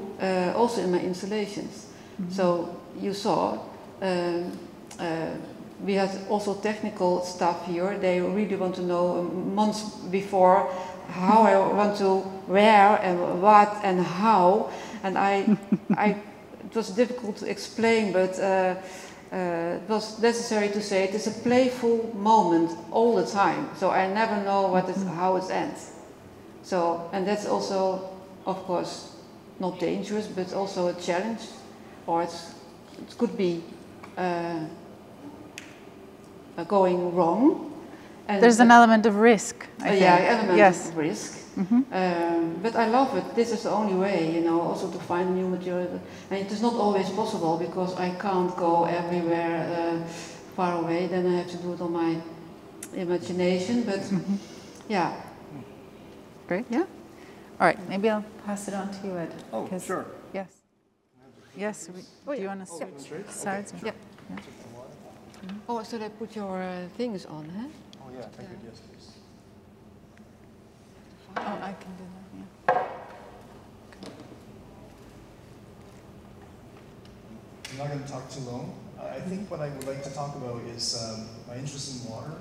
also in my installations. So you saw, we had also technical stuff here. They really want to know months before how I want to, where and what and how. And it was difficult to explain, but it was necessary to say it is a playful moment all the time. So I never know how it ends. So, and that's also, of course, not dangerous, but also a challenge, or it could be going wrong. And
there's an element of risk, I think.
Yeah, element
yes.
of risk. But I love it. This is the only way, you know, also to find new material. And it is not always possible because I can't go everywhere far away. Then I have to do it on my imagination. But yeah.
Great. Yeah. All right. Maybe I'll pass it on to you, Ed.
Oh, sure.
Yes. Yes. Do you want to switch sides?
Okay. Yeah. Oh, should I put your things on, huh?
Oh, yeah, thank you. Yes, please.
Oh, I can do that, yeah.
I'm not going to talk too long. I think what I would like to talk about is my interest in water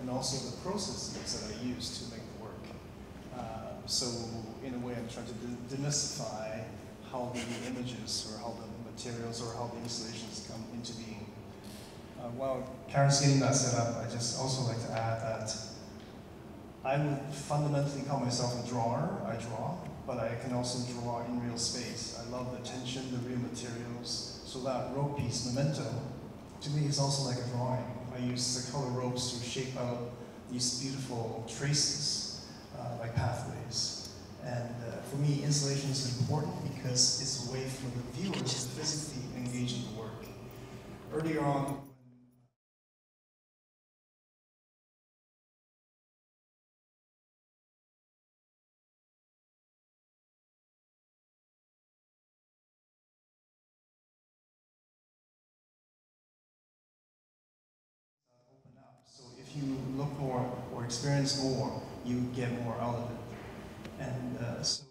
and also the processes that I use to make the work. So, in a way, I'm trying to demystify how the images or how the materials or how the installations come into being. While Karin's getting that set up, I just also like to add that I would fundamentally call myself a drawer. I draw, but I can also draw in real space. I love the tension, the real materials. So that rope piece, memento, to me is also like a drawing. I use the color ropes to shape out these beautiful traces, like pathways. And for me, installation is important because it's a way for the viewers to physically engage in the work. Earlier on, so if you look more or experience more, you get more out of it. And so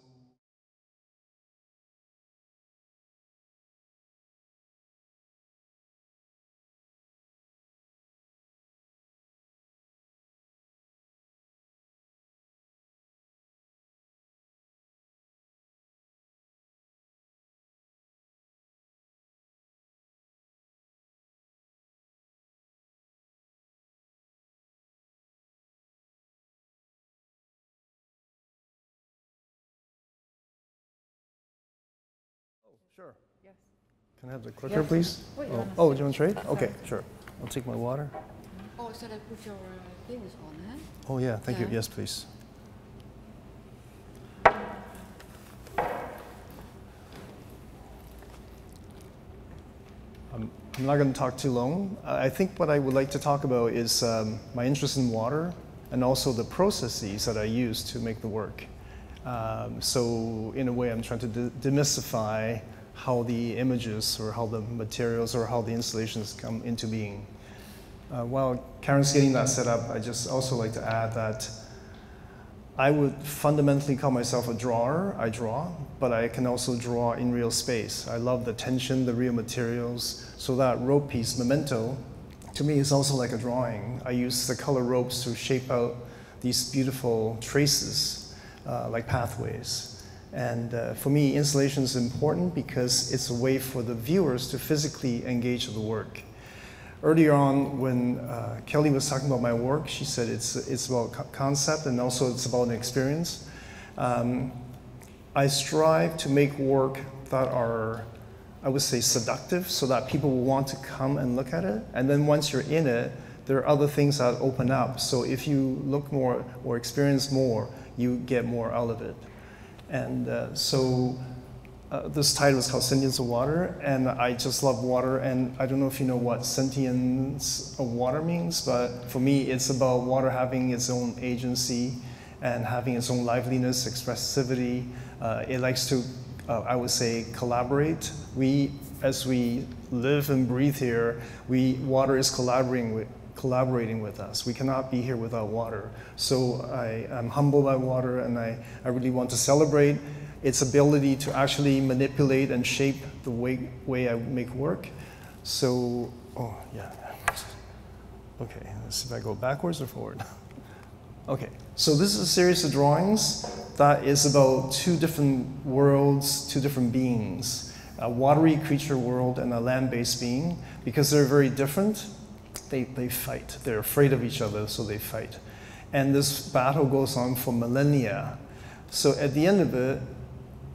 sure.
Yes.
Can I have the clicker, please?
Oh,
do you want to trade? Okay, sure. I'll take my water.
Oh, should I put your things on, huh?
Oh, yeah, thank you. Yes, please. I'm not going to talk too long. I think what I would like to talk about is my interest in water and also the processes that I use to make the work. So in a way, I'm trying to demystify how the images or how the materials or how the installations come into being. While Karin's getting that set up, I just also like to add that I would fundamentally call myself a drawer. I draw, but I can also draw in real space. I love the tension, the real materials. So that rope piece, memento, to me is also like a drawing. I use the color ropes to shape out these beautiful traces, like pathways. And for me, installation is important because it's a way for the viewers to physically engage with the work. Earlier on, when Kelley was talking about my work, she said it's about concept and also it's about an experience. I strive to make work that are, I would say, seductive so that people will want to come and look at it. And then once you're in it, there are other things that open up. So if you look more or experience more, you get more out of it. And this title is called Sentience of Water, and I just love water, and I don't know if you know what sentience of water means, but for me it's about water having its own agency and having its own liveliness, expressivity. It likes to I would say, collaborate. As we live and breathe here, water is collaborating with us. We cannot be here without water. So I'm humbled by water, and I really want to celebrate its ability to actually manipulate and shape the way I make work. So, oh yeah. Okay, let's see if I go backwards or forward. Okay, so this is a series of drawings that is about two different worlds, two different beings. A watery creature world and a land-based being. Because they're very different, they fight. They're afraid of each other, so they fight. And this battle goes on for millennia. So at the end of it,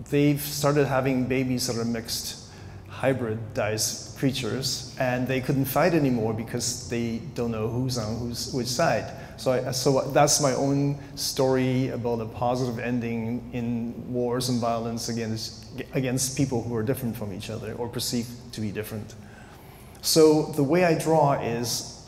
they've started having babies that are mixed, hybridized creatures, and they couldn't fight anymore because they don't know who's on which side. So that's my own story about a positive ending in wars and violence against people who are different from each other or perceived to be different. So the way I draw is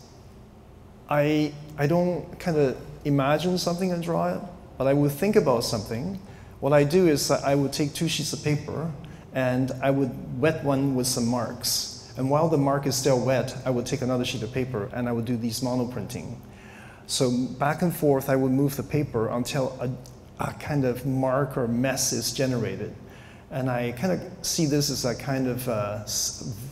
I don't kind of imagine something and draw it, but I would think about something. What I do is I would take 2 sheets of paper and I would wet one with some marks. And while the mark is still wet, I would take another sheet of paper and I would do these monoprinting. So back and forth, I would move the paper until a kind of mark or mess is generated. And I kind of see this as a kind of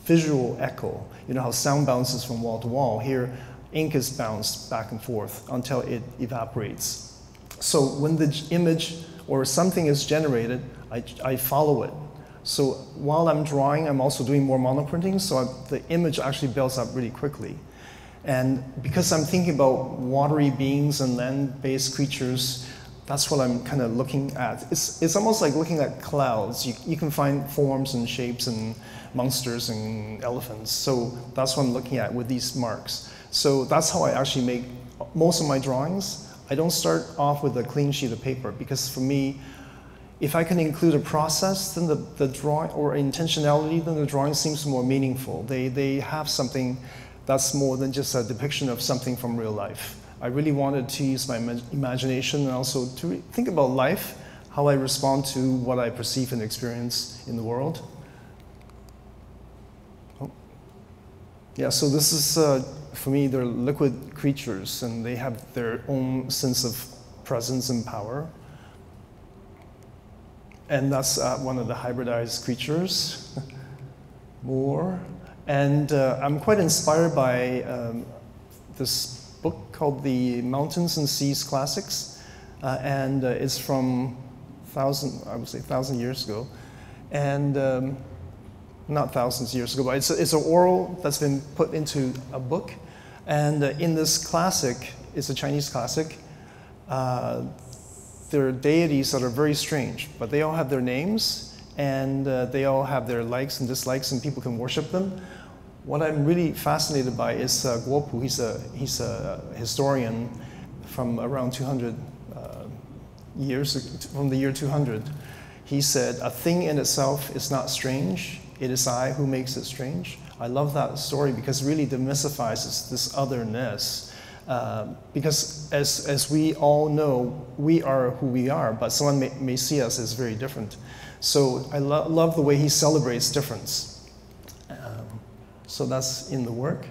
visual echo. You know how sound bounces from wall to wall? Here, ink is bounced back and forth until it evaporates. So when the image or something is generated, I follow it. So while I'm drawing, I'm also doing more monoprinting, so the image actually builds up really quickly. And because I'm thinking about watery beings and land-based creatures, that's what I'm kind of looking at. It's almost like looking at clouds. You can find forms and shapes and monsters and elephants. So that's what I'm looking at with these marks. So that's how I actually make most of my drawings. I don't start off with a clean sheet of paper because for me, if I can include a process, then the drawing, or intentionality, then the drawing seems more meaningful. They have something that's more than just a depiction of something from real life. I really wanted to use my imagination and also to think about life, how I respond to what I perceive and experience in the world. Oh. Yeah, so this is, for me, they're liquid creatures and they have their own sense of presence and power. And that's one of the hybridized creatures. More. And I'm quite inspired by this book called The Mountains and Seas Classics. And it's from 1,000 years ago. And not thousands of years ago, but it's an oral that's been put into a book. And in this classic, it's a Chinese classic, there are deities that are very strange, but they all have their names, and they all have their likes and dislikes, and people can worship them. What I'm really fascinated by is Guopu. He's a historian from around 200 years, from the year 200. He said, "A thing in itself is not strange. It is I who makes it strange." I love that story because it really demystifies this otherness. Because as we all know, we are who we are, but someone may see us as very different. So I love the way he celebrates difference. So that's in the work.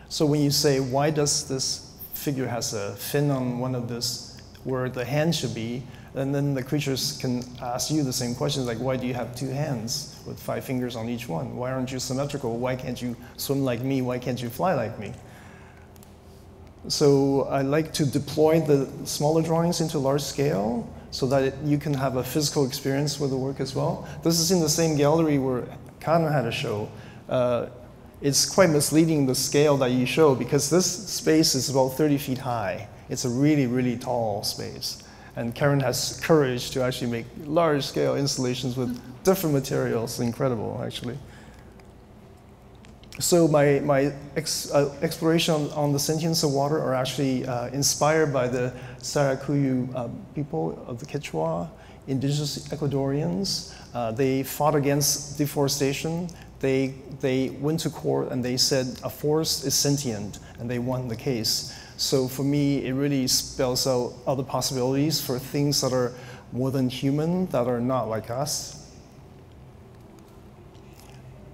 So when you say, why does this figure has a fin on one of this, where the hand should be, and then the creatures can ask you the same questions, like, why do you have 2 hands with 5 fingers on each one? Why aren't you symmetrical? Why can't you swim like me? Why can't you fly like me? So I like to deploy the smaller drawings into large scale so that you can have a physical experience with the work as well. This is in the same gallery where Karin had a show. It's quite misleading, the scale that you show, because this space is about 30 feet high. It's a really, really tall space. And Karin has courage to actually make large-scale installations with different materials. Incredible, actually. So my exploration on the sentience of water are actually inspired by the Saracuyo people of the Quechua, indigenous Ecuadorians. They fought against deforestation. They went to court and they said a forest is sentient, and they won the case. So for me, it really spells out other possibilities for things that are more than human, that are not like us.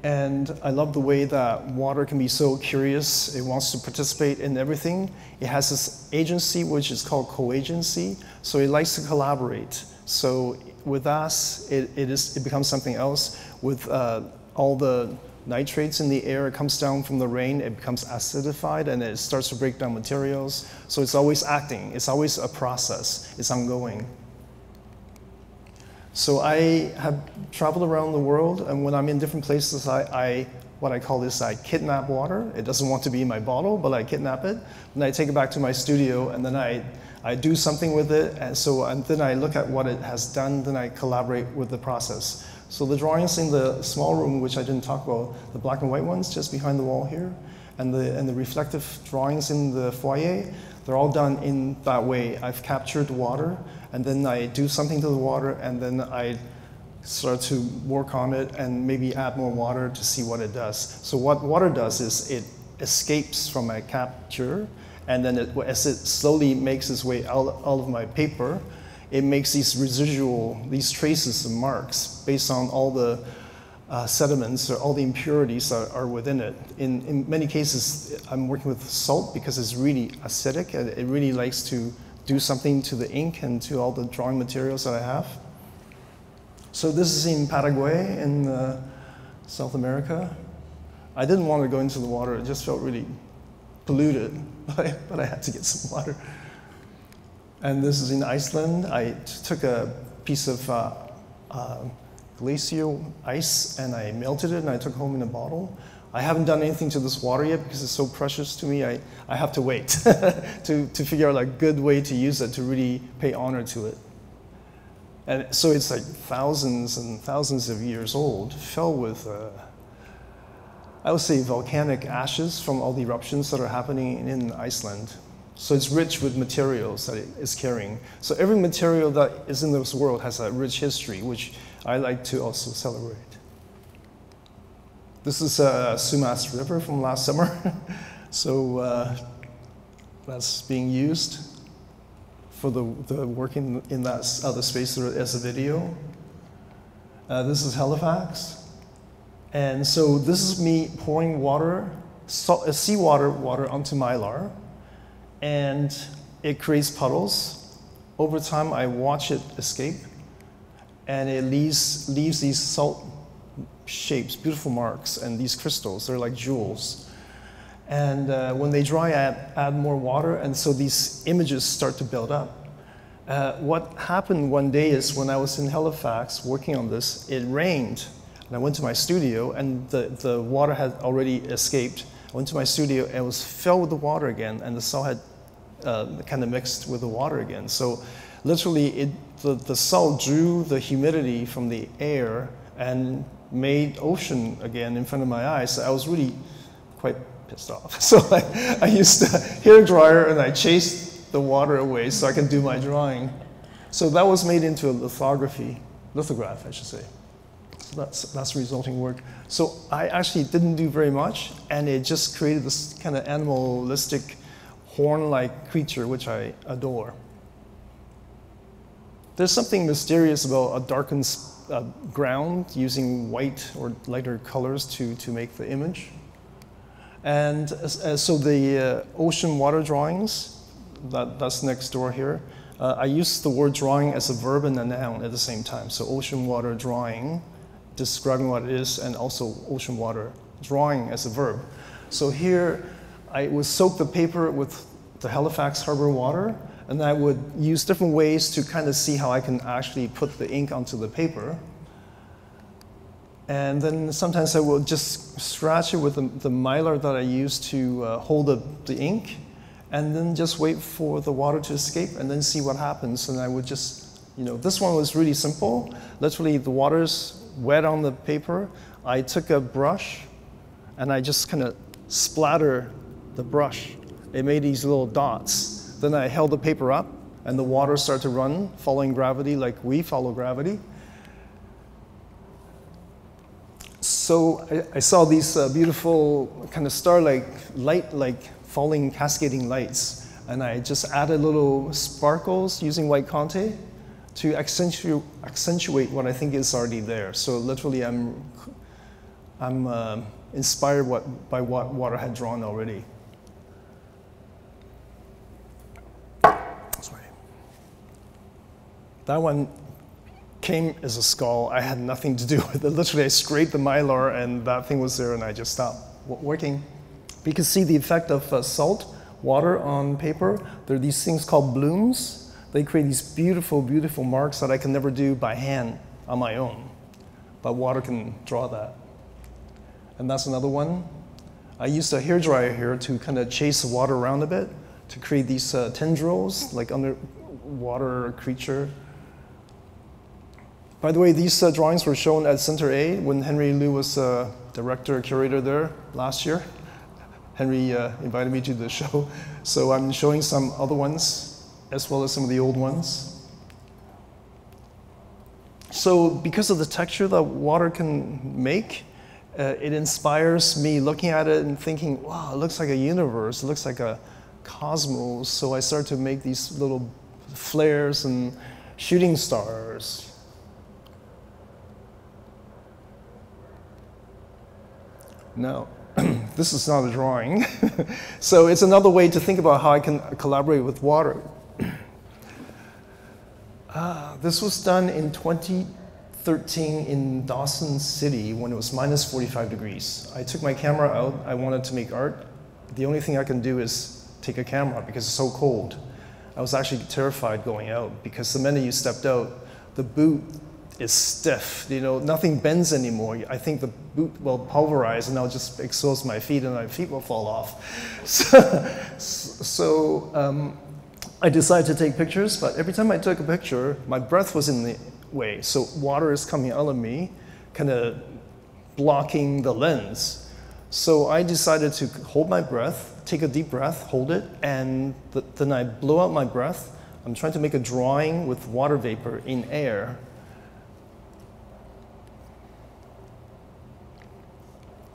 And I love the way that water can be so curious. It wants to participate in everything. It has this agency, which is called co-agency. So it likes to collaborate. So with us, it becomes something else. With all the nitrates in the air, it comes down from the rain, it becomes acidified, and it starts to break down materials. So it's always acting. It's always a process. It's ongoing. So I have traveled around the world, and when I'm in different places, what I call this, I kidnap water. It doesn't want to be in my bottle, but I kidnap it, and I take it back to my studio, and then I do something with it, and then I look at what it has done, then I collaborate with the process. So the drawings in the small room, which I didn't talk about, the black and white ones just behind the wall here, and the reflective drawings in the foyer, they're all done in that way. I've captured water, and then I do something to the water, and then I start to work on it and maybe add more water to see what it does. So what water does is it escapes from my capture, and then as it slowly makes its way out of my paper, it makes these traces and marks based on all the sediments or all the impurities that are within it. In many cases, I'm working with salt because it's really acidic, and it really likes to do something to the ink and to all the drawing materials that I have. So this is in Paraguay in South America. I didn't want to go into the water. It just felt really polluted, but I had to get some water. And this is in Iceland. I took a piece of glacial ice and I melted it and I took it home in a bottle. I haven't done anything to this water yet because it's so precious to me. I have to wait to figure out a good way to use it to really pay honor to it. And so it's like thousands and thousands of years old, filled with, I would say, volcanic ashes from all the eruptions that are happening in Iceland. So it's rich with materials that it is carrying. So every material that is in this world has a rich history, which I like to also celebrate. This is Sumas River from last summer. So that's being used for the work in that other space as a video. This is Halifax. And so this is me pouring water, seawater onto mylar. And it creates puddles. Over time, I watch it escape. And it leaves these salt shapes, beautiful marks, and these crystals. They're like jewels. And when they dry, I add more water, and so these images start to build up. What happened one day is when I was in Halifax working on this, it rained. And I went to my studio, and the water had already escaped. I went to my studio, and it was filled with the water again, and the salt had kind of mixed with the water again. So literally, the salt drew the humidity from the air and made ocean again in front of my eyes. So I was really quite pissed off. So I used a hair dryer and I chased the water away so I can do my drawing. So that was made into a lithograph, I should say. So that's resulting work. So I actually didn't do very much, and it just created this kind of animalistic horn-like creature, which I adore. There's something mysterious about a darkened ground using white or lighter colors to make the image. And so the ocean water drawings, that's next door here, I use the word drawing as a verb and a noun at the same time. So ocean water drawing, describing what it is, and also ocean water drawing as a verb. So here, I would soak the paper with the Halifax Harbor water, and I would use different ways to kind of see how I can actually put the ink onto the paper. And then sometimes I will just scratch it with the mylar that I use to hold the ink, and then just wait for the water to escape and then see what happens. And I would just, this one was really simple. Literally, the water's wet on the paper. I took a brush and I just kind of splatter the brush. It made these little dots. Then I held the paper up and the water started to run, following gravity like we follow gravity. So I saw these beautiful kind of star-like, light-like falling cascading lights. And I just added little sparkles using white Conte to accentuate what I think is already there. So literally I'm I'm inspired by what water had drawn already. Sorry. That one came as a skull. I had nothing to do with it. Literally, I scraped the mylar and that thing was there and I just stopped working. You can see the effect of salt water on paper. There are these things called blooms. They create these beautiful, beautiful marks that I can never do by hand on my own. But water can draw that. And that's another one. I used a hairdryer here to kind of chase the water around a bit to create these tendrils, like underwater creature. By the way, these drawings were shown at Center A when Henry Liu was director, curator there last year. Henry invited me to the show. So I'm showing some other ones, as well as some of the old ones. So because of the texture that water can make, it inspires me looking at it and thinking, wow, it looks like a universe, it looks like a cosmos. So I start to make these little flares and shooting stars. No, this is not a drawing. So it's another way to think about how I can collaborate with water. This was done in 2013 in Dawson City when it was minus 45 degrees. I took my camera out. I wanted to make art. The only thing I can do is take a camera because it's so cold. I was actually terrified going out because the minute you stepped out, the boot is stiff. You know, nothing bends anymore. I think the boot will pulverize and I'll just expose my feet and my feet will fall off. So I decided to take pictures, but every time I took a picture, my breath was in the way. So water is coming out of me, kind of blocking the lens. So I decided to hold my breath, take a deep breath, hold it, and then I blow out my breath. I'm trying to make a drawing with water vapor in air.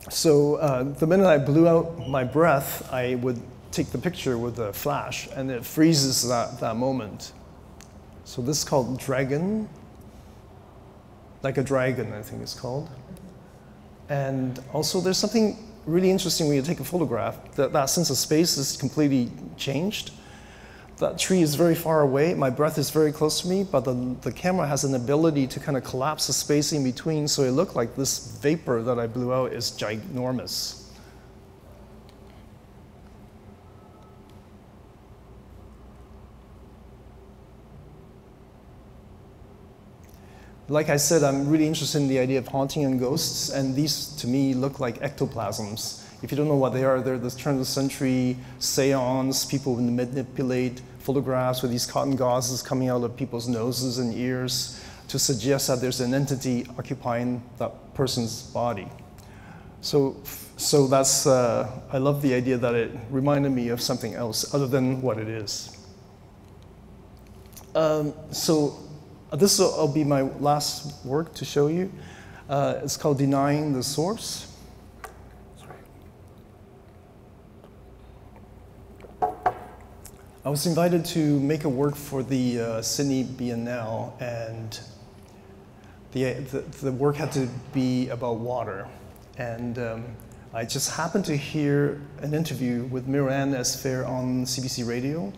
So the minute I blew out my breath, I would take the picture with a flash, and it freezes that moment. So this is called dragon, like a dragon, I think it's called. And also there's something really interesting when you take a photograph, that sense of space is completely changed. That tree is very far away, my breath is very close to me, but the camera has an ability to kind of collapse the space in between, so it looked like this vapor that I blew out is ginormous. Like I said, I'm really interested in the idea of haunting and ghosts, and these, to me, look like ectoplasms. If you don't know what they are, they're the turn of the century seance. People manipulate photographs with these cotton gauzes coming out of people's noses and ears to suggest that there's an entity occupying that person's body. So that's, I love the idea that it reminded me of something else other than what it is. This will be my last work to show you. It's called Denying the Source. I was invited to make a work for the Sydney Biennale, and the work had to be about water. And I just happened to hear an interview with Miran Esfer on CBC Radio.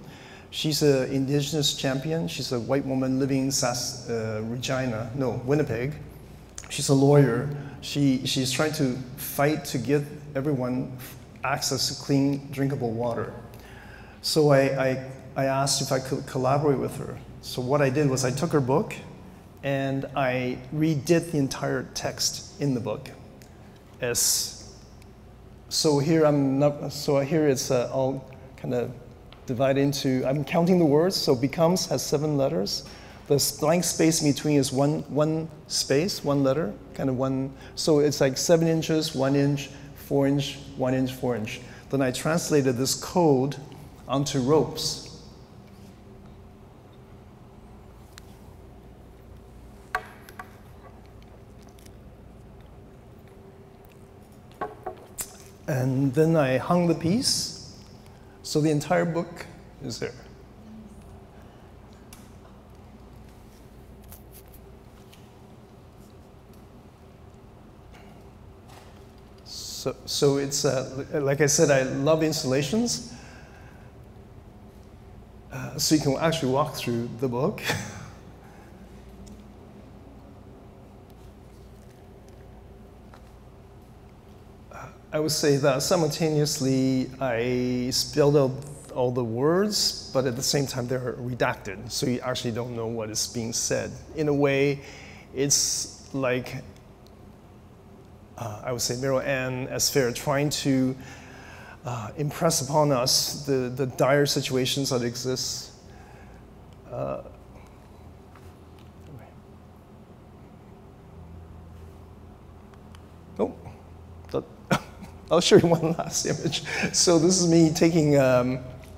She's an indigenous champion. She's a white woman living in Winnipeg. She's a lawyer. She's trying to fight to give everyone access to clean, drinkable water. So I asked if I could collaborate with her. So what I did was I took her book and I redid the entire text in the book. So here it's all kind of divided into, I'm counting the words, so becomes has 7 letters. The blank space in between is one space, 1 letter, kind of one, so it's like 7 inches, 1 inch, 4 inch, 1 inch, 4 inch. Then I translated this code onto ropes. And then I hung the piece, so the entire book is there. So it's, like I said, I love installations. So you can actually walk through the book. I would say that simultaneously I spelled out all the words, but at the same time they're redacted, so you actually don't know what is being said. In a way, it's like, I would say, Miro and Esfer trying to impress upon us the dire situations that exist. I'll show you one last image. So this is me taking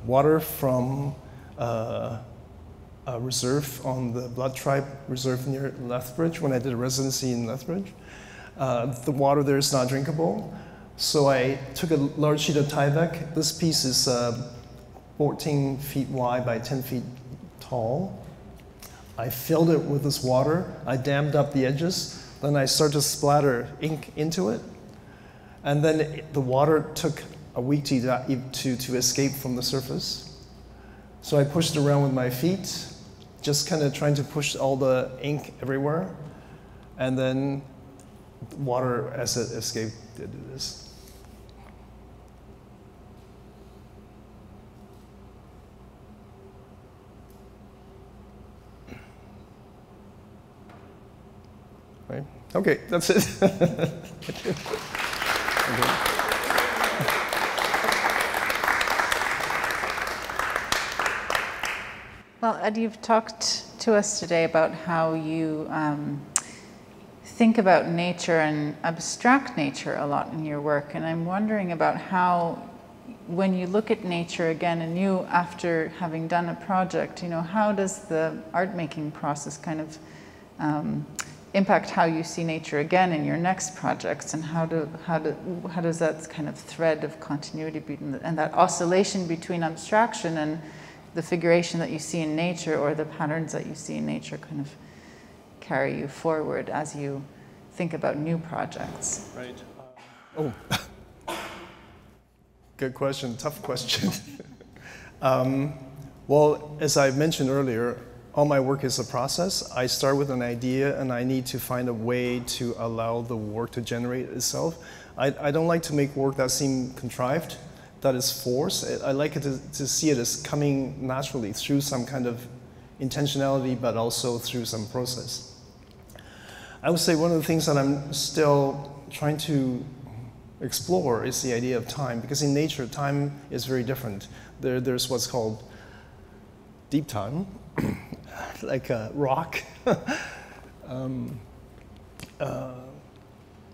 water from a reserve on the Blood Tribe Reserve near Lethbridge when I did a residency in Lethbridge. The water there is not drinkable. So I took a large sheet of Tyvek. This piece is 14 feet wide by 10 feet tall. I filled it with this water. I dammed up the edges. Then I started to splatter ink into it. And then the water took a week to escape from the surface. So I pushed it around with my feet, just kind of trying to push all the ink everywhere. And then water, as it escaped, did this. Right? Okay, that's it. Thank you.
Well, Ed, you've talked to us today about how you think about nature and abstract nature a lot in your work, and I'm wondering about how, when you look at nature again anew after having done a project, you know, how does the art making process kind of impact how you see nature again in your next projects, and how does that kind of thread of continuity and that oscillation between abstraction and the figuration that you see in nature, or the patterns that you see in nature, kind of carry you forward as you think about new projects?
Right. Oh, good question, tough question. Well, as I mentioned earlier, all my work is a process. I start with an idea and I need to find a way to allow the work to generate itself. I don't like to make work that seems contrived, that is forced. I like it to see it as coming naturally through some kind of intentionality, but also through some process. I would say one of the things that I'm still trying to explore is the idea of time, because in nature, time is very different. There's what's called deep time, like a rock.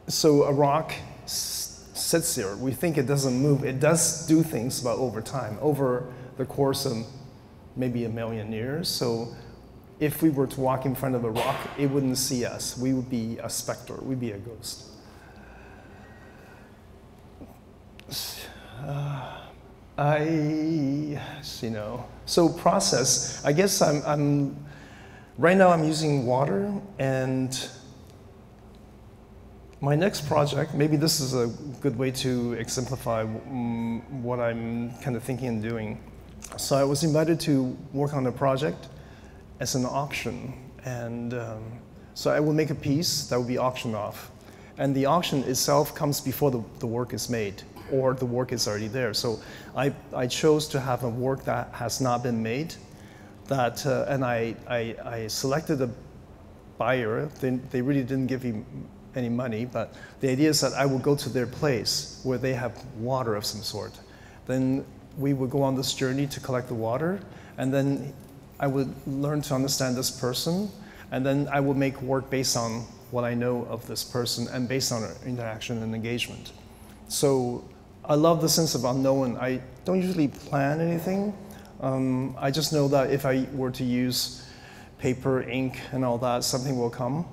So a rock sits there. We think it doesn't move. It does do things, but over time, over the course of maybe 1 million years. So if we were to walk in front of a rock, it wouldn't see us. We would be a specter. We'd be a ghost. So process, I guess right now I'm using water, and my next project, maybe this is a good way to exemplify what I'm kind of thinking and doing. So I was invited to work on a project as an auction, and so I will make a piece that will be auctioned off. And the auction itself comes before the work is made, or the work is already there. So I chose to have a work that has not been made, and I selected a buyer. They really didn't give me any money, but the idea is that I would go to their place where they have water of some sort. Then we would go on this journey to collect the water, and then I would learn to understand this person, and then I would make work based on what I know of this person and based on our interaction and engagement. So I love the sense of unknown. I don't usually plan anything. I just know that if I were to use paper, ink, and all that, something will come.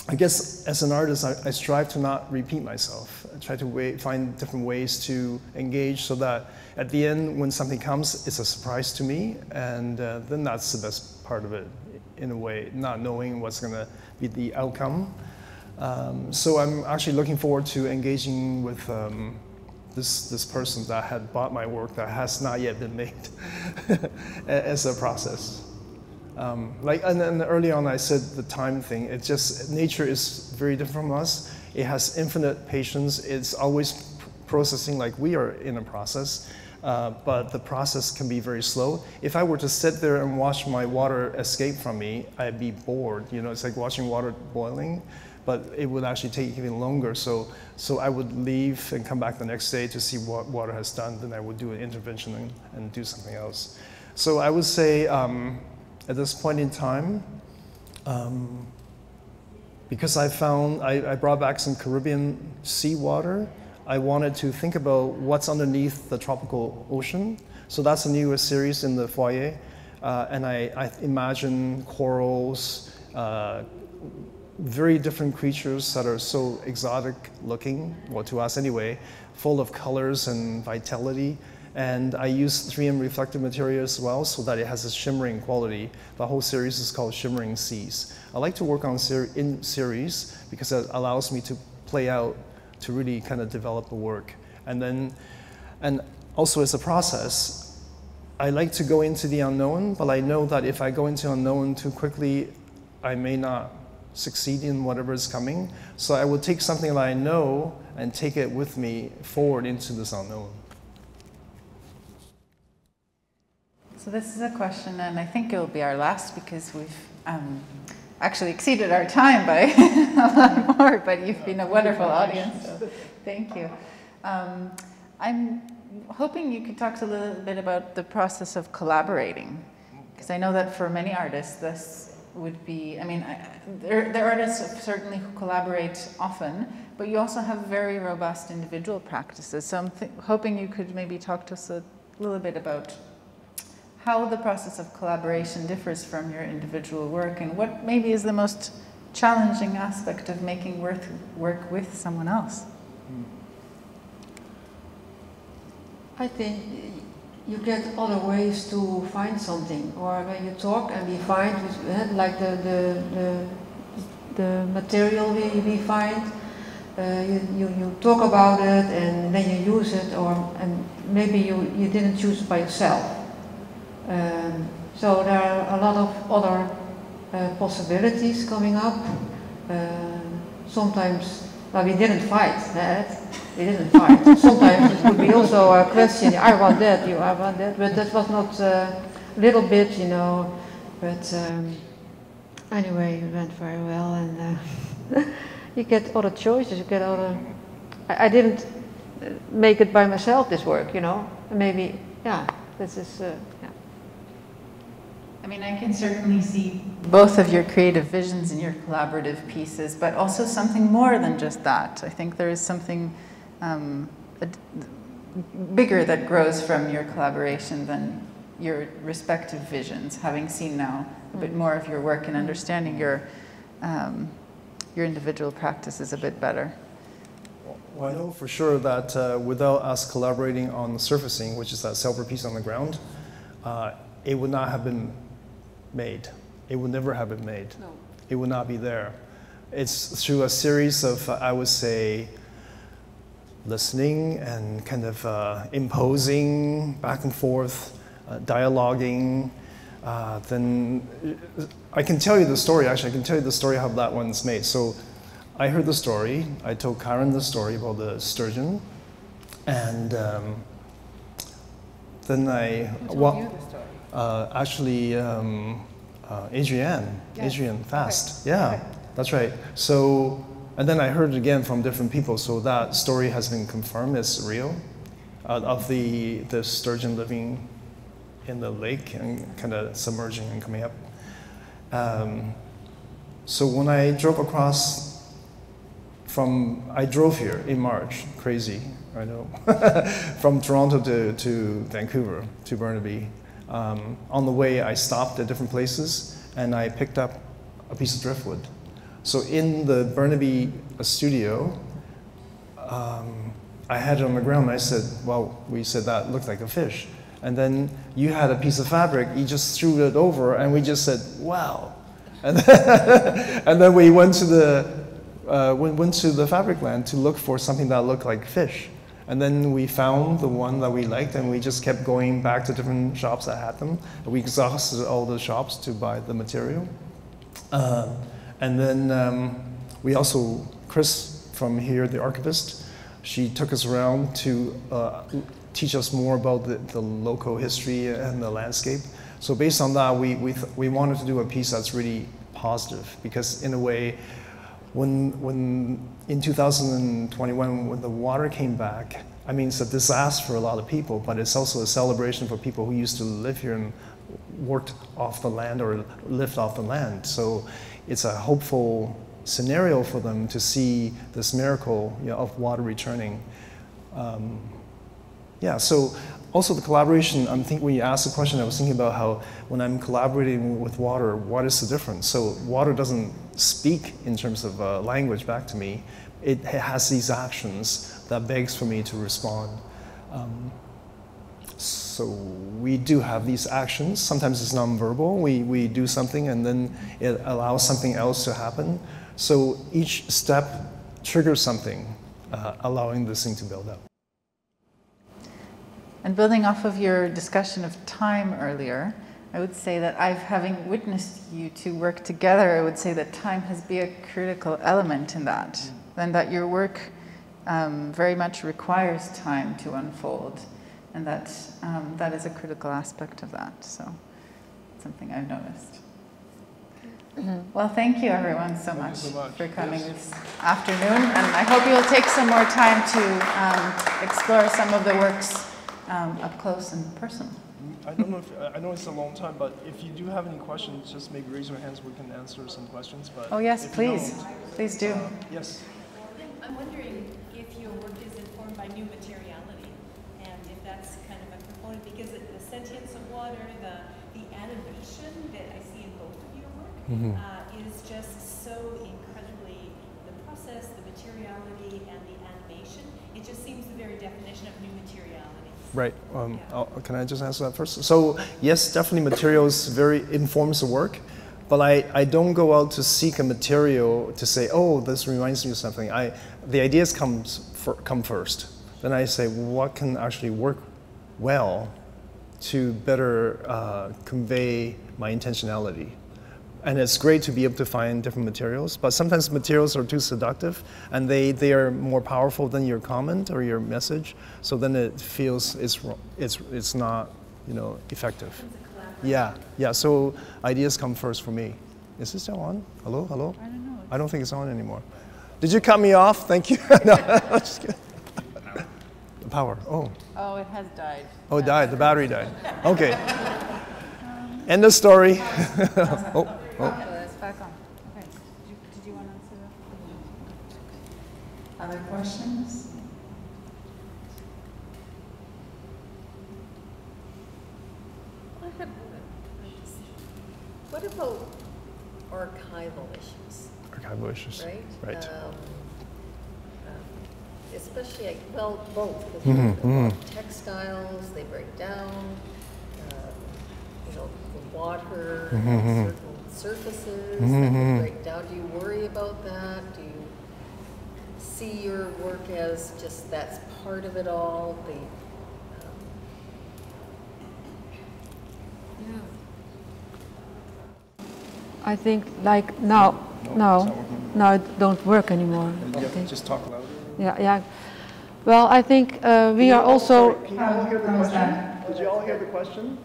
I guess as an artist, I strive to not repeat myself. I try to find different ways to engage so that at the end, when something comes, it's a surprise to me, and then that's the best part of it, in a way, not knowing what's going to be the outcome. So I'm actually looking forward to engaging with this person that had bought my work that has not yet been made as a process. And then early on I said the time thing, it's just, nature is very different from us. It has infinite patience. It's always processing like we are in a process, but the process can be very slow. If I were to sit there and watch my water escape from me, I'd be bored. You know, it's like watching water boiling, but it would actually take even longer. So I would leave and come back the next day to see what water has done. Then I would do an intervention and do something else. So I would say at this point in time, because I brought back some Caribbean seawater, I wanted to think about what's underneath the tropical ocean. So that's a new series in the foyer. And I imagine corals, very different creatures that are so exotic looking, well, to us anyway, full of colors and vitality. And I use 3M reflective material as well so that it has a shimmering quality. The whole series is called Shimmering Seas. I like to work on in series because it allows me to play out, to really kind of develop the work. And also as a process, I like to go into the unknown, but I know that if I go into unknown too quickly, I may not succeed in whatever is coming. So I will take something that I know and take it with me forward into this unknown.
So this is a question, and I think it will be our last because we've actually exceeded our time by a lot more, but you've been a wonderful audience, so thank you. I'm hoping you could talk a little bit about the process of collaborating, because I know that for many artists this would be, I mean, there are artists certainly who collaborate often, but you also have very robust individual practices. So I'm hoping you could maybe talk to us a little bit about how the process of collaboration differs from your individual work and what maybe is the most challenging aspect of making work with someone else.
I think you get other ways to find something, or when you talk and we find, like the material we find, you talk about it and then you use it, and maybe you didn't choose it by yourself. So there are a lot of other possibilities coming up. Sometimes, well, we didn't fight that. We didn't fight. Sometimes it would be also a question, I want that, I want that, but that was not a little bit, you know. But anyway, it went very well, and you get other choices, you get other... I didn't make it by myself, this work, you know. Maybe, yeah, this is, yeah.
I mean, I can certainly see both of your creative visions in your collaborative pieces, but also something more than just that. I think there is something bigger that grows from your collaboration than your respective visions, having seen now a bit more of your work and understanding your individual practices a bit better.
Well, I know for sure that without us collaborating on the surfacing, which is that silver piece on the ground, it would not have been made. It would never have been made. No. It would not be there. It's through a series of, I would say, listening and kind of imposing back and forth, dialoguing. Then I can tell you the story, actually. I can tell you the story how that one's made. So I heard the story. I told Karin the story about the sturgeon. And then I...
Who told you the story?
Actually, Adrienne, yes. Adrienne Fast, okay. Yeah, okay. That's right. So, and then I heard it again from different people, so that story has been confirmed as real, of the sturgeon living in the lake and kind of submerging and coming up. So when I drove across I drove here in March, crazy, I know, from Toronto to Vancouver, to Burnaby. On the way, I stopped at different places and I picked up a piece of driftwood. So in the Burnaby studio, I had it on the ground and I said, well, we said that looked like a fish. And then you had a piece of fabric, you just threw it over and we just said, wow. And then we went to the went to the fabric land to look for something that looked like fish. And then we found the one that we liked, and we just kept going back to different shops that had them. We exhausted all the shops to buy the material. And then we also, Chris from here, the archivist, she took us around to teach us more about the local history and the landscape. So based on that, we wanted to do a piece that's really positive, because in a way, when in 2021, when the water came back, I mean, it's a disaster for a lot of people, but it's also a celebration for people who used to live here and worked off the land or lived off the land. So it's a hopeful scenario for them to see this miracle, you know, of water returning. Yeah, so also the collaboration, I think when you asked the question, I was thinking about how when I'm collaborating with water, what is the difference? So water doesn't speak in terms of language back to me. It has these actions that begs for me to respond. So we do have these actions. Sometimes it's nonverbal. We do something and then it allows something else to happen. So each step triggers something, allowing this thing to build up.
And building off of your discussion of time earlier, I would say that having witnessed you two work together, I would say that time has been a critical element in that, and that your work very much requires time to unfold, and that that is a critical aspect of that. So, something I've noticed. Well, thank you everyone so much for coming this afternoon, and I hope you'll take some more time to explore some of the works up close and personal.
I don't know if, I know it's a long time, but if you do have any questions, just maybe raise your hands, we can answer some questions. But
oh yes, please. Please do.
Yes.
I'm wondering if your work is informed by new materiality, and if that's kind of a component, because the sentience of water, the animation that I see in both of your work is just so incredibly, the process, the materiality, and the animation, it just seems the very definition of new materiality.
Right. Can I just answer that first? So yes, definitely materials very informs the work, but I don't go out to seek a material to say, oh, this reminds me of something. The ideas come first. Then I say, what can actually work well to better convey my intentionality? And it's great to be able to find different materials, but sometimes materials are too seductive and they are more powerful than your comment or your message. So then it feels it's not, you know, effective. Yeah. So ideas come first for me. Is this still on? Hello?
I don't know.
I don't think it's on anymore. Did you cut me off? Thank you. No, I'm just kidding. The power. Oh.
Oh, it has died.
Oh, it died. The battery died. Okay. End of story.
It's back on. Okay. Did you want to answer that? Other questions?
What about archival issues?
Archival issues.
Right? Especially, well, both. Because textiles, they break down. You know, the water, certain surfaces that break down. Do you worry about that? Do you see your work as just that's part of it all?
I think like now it don't work anymore.
Okay. Just talk louder.
Yeah. Well, I think we are also.
Can you all hear the question? Did you all hear the question?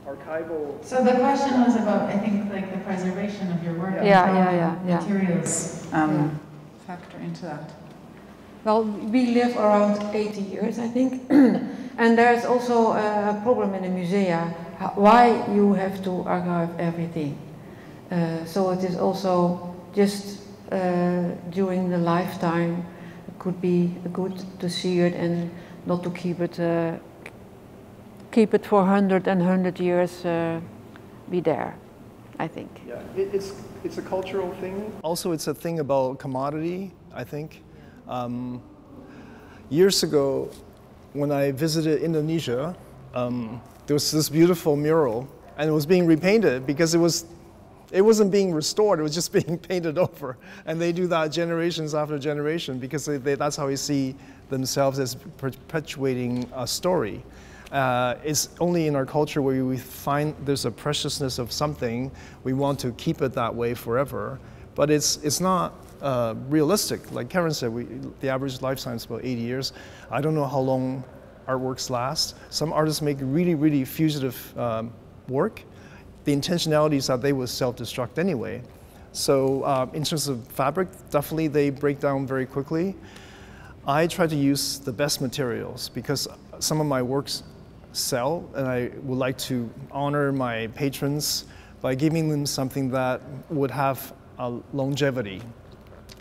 Archival.
So the question was about, I think, like the preservation of your work.
Yeah.
Materials factor into that.
Well, we live around 80 years, I think, and there's also a problem in the musea. Why you have to archive everything? So it is also just during the lifetime. It could be good to see it and not to keep it for 100 years. Be there, I think.
Yeah, it's a cultural thing. Also, it's a thing about commodity, I think. Years ago, when I visited Indonesia, there was this beautiful mural, and it was being repainted because it it wasn't being restored, it was just being painted over. And they do that generations after generation because that's how they see themselves as perpetuating a story. It's only in our culture where we find there's a preciousness of something, we want to keep it that way forever. But it's not realistic. Like Karin said, the average lifetime is about 80 years. I don't know how long artworks last. Some artists make really, really fugitive work. The intentionality is that they will self-destruct anyway. So in terms of fabric, definitely they break down very quickly. I try to use the best materials because some of my works sell, and I would like to honor my patrons by giving them something that would have a longevity.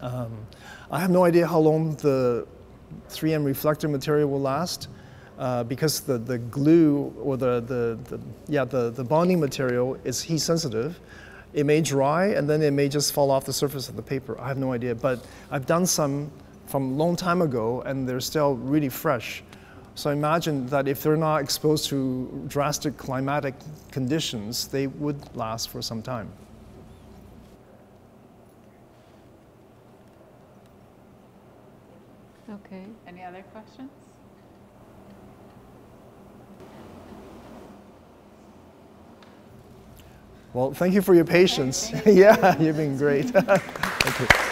I have no idea how long the 3M reflector material will last because the glue or the bonding material is heat sensitive. It may dry and then it may just fall off the surface of the paper. I have no idea, but I've done some from a long time ago and they're still really fresh. So I imagine that if they're not exposed to drastic climatic conditions, they would last for some time.
Okay.
Any other questions?
Well, thank you for your patience. Yeah, you've been great. Okay.